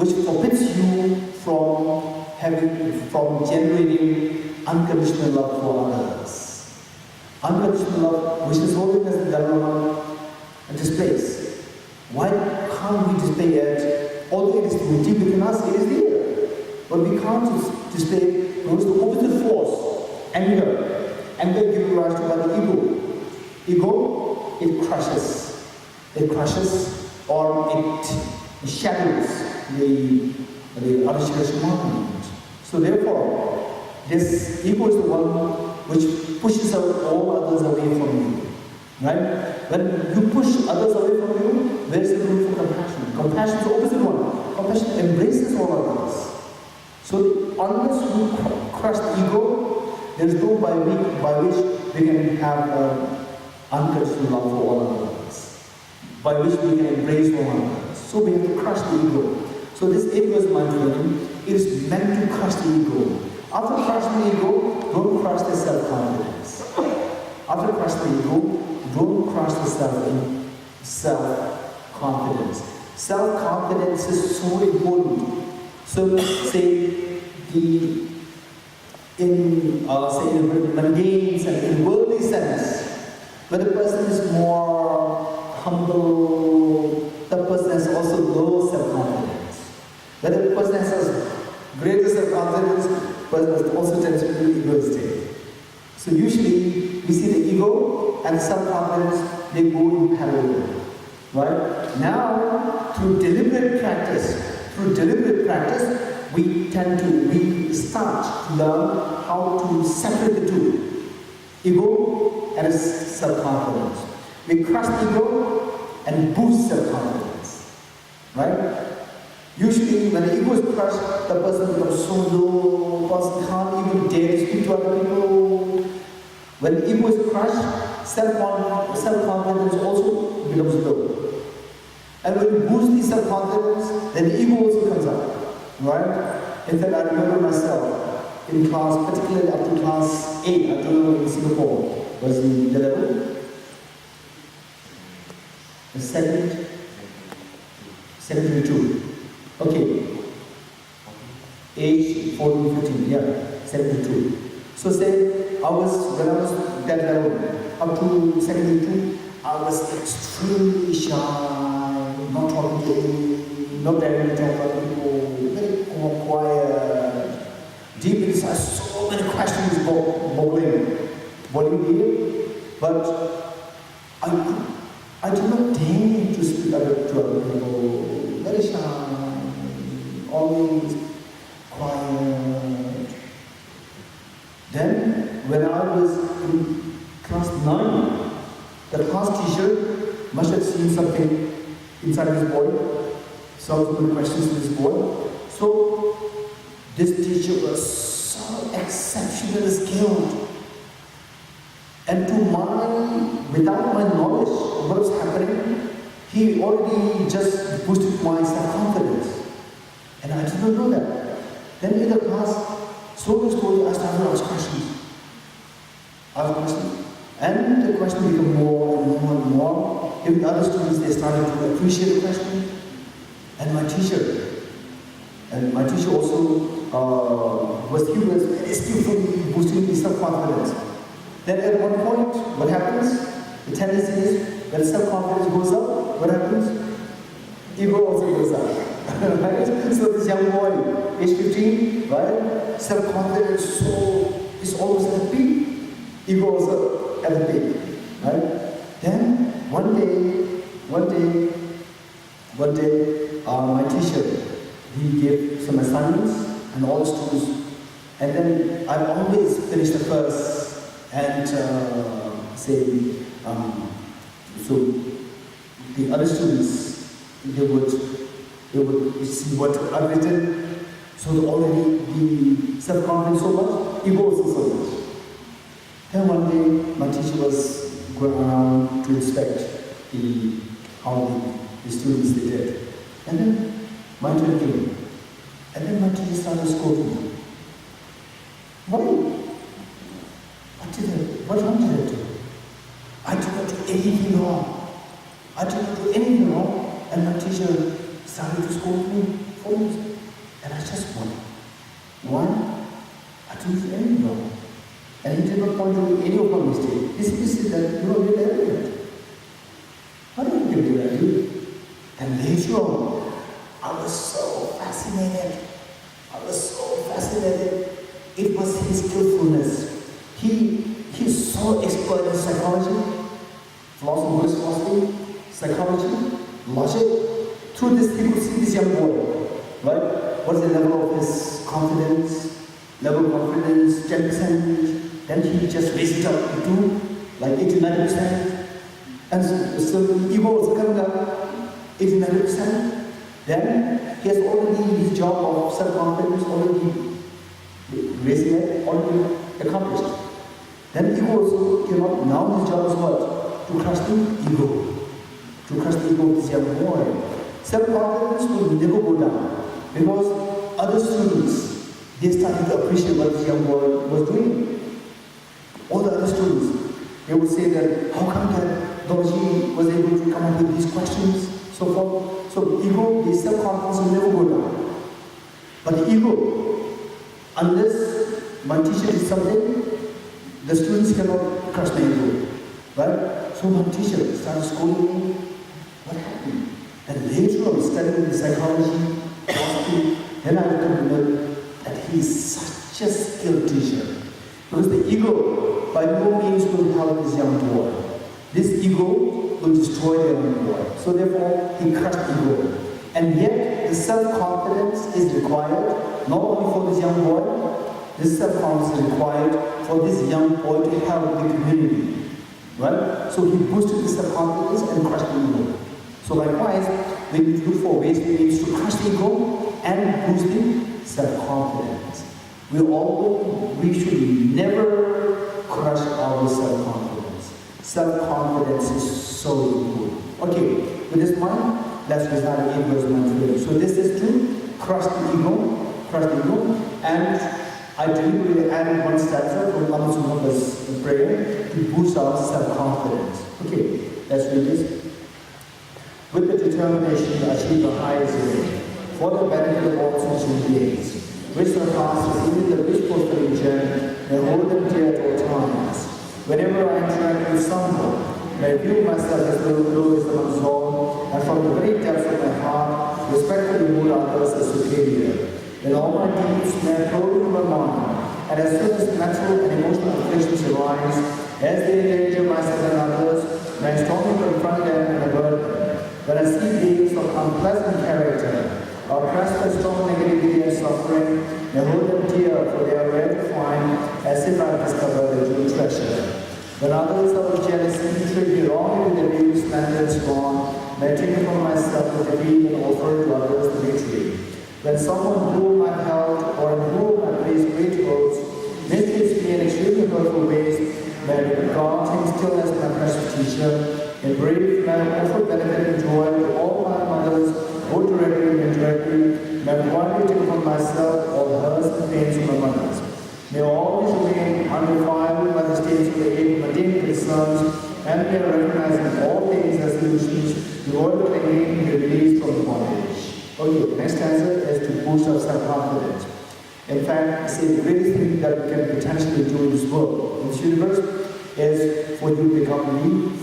which forbids you from generating unconditional love for others. Unconditional love, which is holding us in Dharma, displays. Why can't we display it? Although it is deep within us, it is there. But we can't display it because the opposite force, anger. Anger gives rise to what? Ego. Ego, it crushes. It crushes or it shadows the Adhikara movement. So therefore, this ego is the one which pushes out all others away from you. Right? When you push others away from you, there is a room for compassion. Compassion is the opposite one. Compassion embraces all others. So unless you crush the ego, there is no by which we can have unconditional love for all others. By which we can embrace all others. So we have to crush the ego. So this 8 verse mind training is meant to crush the ego. After crushing the ego, don't crush the self-confidence. After crushing the ego, don't crush the self-confidence. Self-confidence is so important. So say in mundane and in worldly sense, when the person is more humble, the person has also low self-confidence. When the person has greater self-confidence, the person also tends to be egoistic. So usually we see the ego and self-confidence, they go in parallel. Right? Now, through deliberate practice, we start to learn how to separate the two. Ego and self-confidence. We crush the ego and boost self-confidence. Right? Usually, when the ego is crushed, the person becomes so low, the person can't even dare to speak to other people. When the ego is crushed, self-confidence also becomes low. And when you boost the self-confidence, then the ego also comes up. Right? In fact, I remember myself in class, particularly up to class 8, I don't know in Singapore, was in the level. The second to 2. Okay. Age 14, 15, yeah, 72. So say, when I was that level, up to 72, I was extremely shy, not talking to anyone, not daring to talk to other people, very quiet. Deep inside, so many questions boiling here, but I did not dare to speak to other people, very shy, always quiet. Then, when I was in class 9, the class teacher must have seen something inside his boy, some good questions to this boy. So this teacher was so exceptionally skilled. And without my knowledge of what was happening, he already just boosted my self-confidence. And I did not know that. Then in the class, slowly, I started to ask questions. And the question became more and more and more. Even the other students, they started to appreciate the question. And my teacher also was very skillfully boosting his self-confidence. Then at one point, what happens? The tendency is, when self-confidence goes up, what happens? Ego also goes up. Right? So this young boy, age 15, right? Self-confidence is always at the peak. Ego also at the peak. Right? Then one day, my teacher, he gave some assignments and all the students, and then I always finish the first and so the other students, they would see what I've written, so already the self-confidence so much, ego also so much. Then one day, my teacher was going around to inspect how the students they did. And then my turn came. And then my teacher started scolding me. What wrong did I do? I did not do anything wrong. And my teacher started to scold me for it. And I just wondered, why? I didn't do anything wrong. And he did not point to any of my mistakes. He simply said that you are really arrogant. What are you doing that, dude? And later on, I was so fascinated. It was his skillfulness. He's so expert in psychology, Buddhist philosophy, psychology, logic. Through this, he could see this young boy, right? What's the level of his confidence? 10%. Then he just raised it up to like 80-90%. And so the ego was coming up 80-90%. Then he has already his job of self-confidence already raising it, already accomplished. Then ego also came up. Now his job is what? To crush the ego. To crush the ego of this young boy. Self-confidence will never go down because other students, they started to appreciate what this young boy was doing. All the other students, they would say that, how come that Dorji was able to come up with these questions, so forth. So the ego, the self-confidence will never go down. But the ego, unless my teacher did something, the students cannot crush the ego. Right? So my teacher started scolding me. What happened? And later on, studying the psychology, philosophy, then I come to know that he is such a skilled teacher. Because the ego, by no means, will help this young boy. This ego will destroy the young boy. So therefore, he crushed ego. And yet, the self-confidence is required, not only for this young boy, this self-confidence is required for this young boy to help the community. Right? So he boosted the self-confidence and crushed the ego. So likewise, we need to look for ways to crush the ego and boost the self-confidence. We should never crush our self-confidence. Self-confidence is so important. Okay, with this mind, let's recite 8 verse 1 to 8. So this is to crush the ego, and I deliberately added one stanza from Damdul's prayer to boost our self-confidence. Okay, let's read this. With the determination to achieve the highest good, for the benefit of all sentient beings, which surpasses even the wish-fulfilling journey, and hold them dear at all times. Whenever I interact with someone, may I view myself as the lowest amongst all, and from the very depths of my heart, respectfully hold others as superior. In all my deeds, may I throw into my mind, and as soon as mental and emotional afflictions arise, as they endanger myself and others, may I strongly confront them and avert them. When I see beings of unpleasant character, oppressed by strong negativity and suffering, I hold them dear, for they are rare to find, as if I discovered a true treasure. When others out of jealousy treat me wrongly with their views, slander, and scorn, may I take upon myself the defeat and offer to others the victory. When someone whom I held or in whom I placed great hopes mistreats me in extremely hurtful ways, may I regard him still as my precious teacher. In brief, may I offer benefit and joy to all my mothers, both directly and indirectly. May I quietly take upon myself all the hurts and pains of my mothers. May I always remain undefiled by the states of the eight mundane concerns, and may I recognize in all things as illusions, the order claiming to be released from the bondage. Okay, the next stanza is to boost our self-confidence. In fact, see, the greatest thing that we can potentially do in this world, in this universe, is for you to become the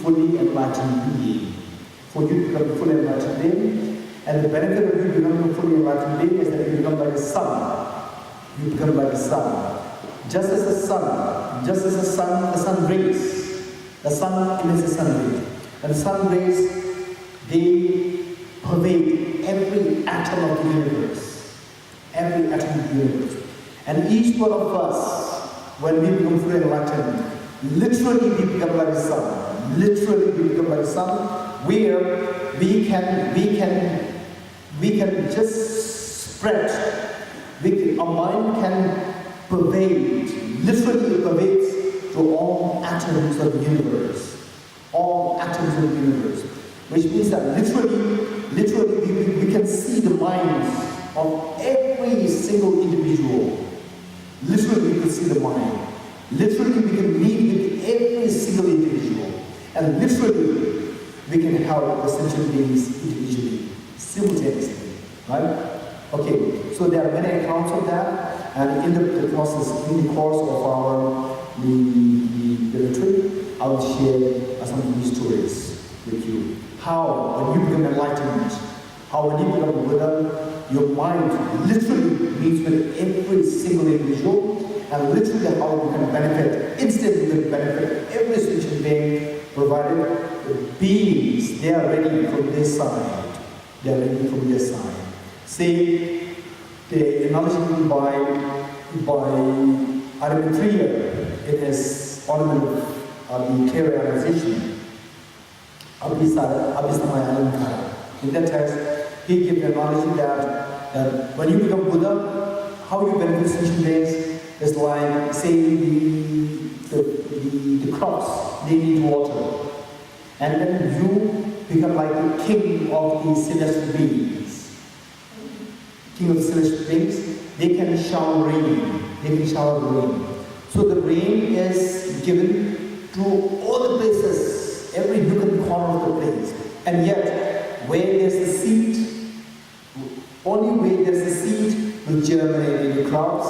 fully enlightened being. For you to become a fully enlightened being. And the benefit of you becoming a fully enlightened being is that you become like a sun. You become like a sun. Just as the sun rays. The sun emits the sun rays. And the sun rays, they pervade every atom of the universe. Every atom of the universe. And each one of us, when we become fully enlightened, literally we become like the sun. Literally we become like the sun, where we can just spread. Our mind can pervade, literally it pervades to all atoms of the universe. All atoms of the universe. Which means that literally we can see the minds of every single individual. Literally we can see the mind. Literally we can meet with every single individual. And literally we can help the sentient beings individually, simultaneously. Right? Okay, so there are many accounts of that, and in the process, in the course of our the retreat, I will share some of these stories with you. How, when you become enlightened, how when you become Buddha, your mind literally meets with every single individual, and literally how you can benefit, instantly you can benefit every sentient being, provided the beings, they are ready from their side. They are ready from their side. See, the analogy by Arbitriya in his ornament of the clear realization, Abhisamaya Alankara. In that text, he gives the analogy that when you become Buddha, how you benefit sentient beings is like, say, the crops, they need water. And then you become like the king of the celestial beings. King of the celestial beings, they can shower rain. They can shower rain. So the rain is given to all the places, every nook and corner of the place. And yet, where there's a seed, only where there's a seed will germinate in the crops.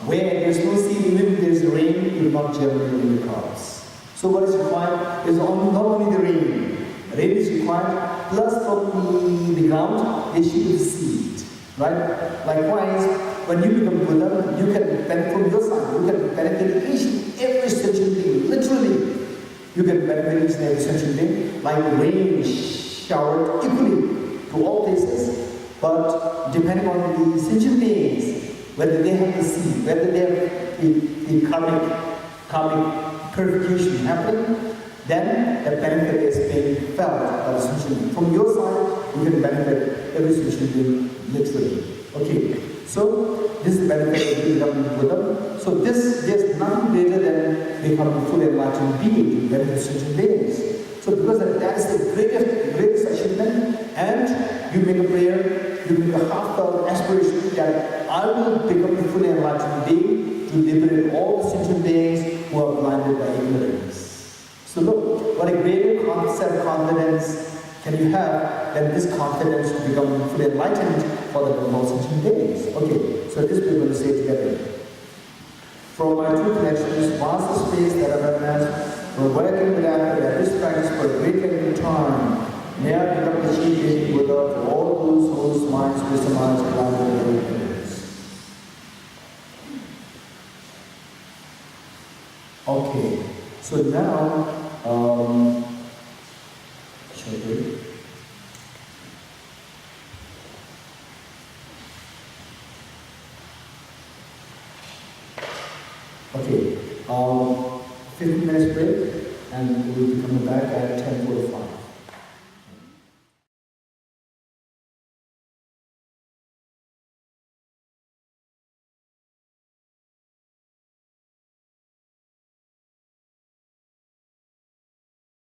Where there's no seed, even if there's rain, it will not germinate in the crops. So what is required is not only the rain. Rain is required, plus from the ground, they should be seed. Right? Likewise, when you become Buddha, you can benefit from your side. You can benefit each and every sentient being. Literally, you can benefit each and every sentient being, like rain showered equally to all places. But depending on the sentient beings, whether they have the seed, whether they have the karmic purification happening, then the benefit is being felt by the sentient being. From your side, you can benefit every sentient being literally. Okay, so this is the benefit of becoming Buddha. So there's nothing greater than becoming a fully enlightened being to benefit sentient beings. So because that is the greatest achievement, and you make a prayer, you make a heartfelt aspiration that I will become a fully enlightened being to liberate all the sentient beings who are blinded by ignorance. So look, what a greater self-confidence can you have than this confidence to become fully enlightened for the most sentient beings. Okay, so this we're going to say together. From my true connections, vast the space that I recognize, from working with Africa, this practice for a great length of time, may I become the chief being Buddha for all those whose minds crystallize blinded by ignorance. Okay, so now, Okay, 15 minutes break. and we'll be coming back at 10:45.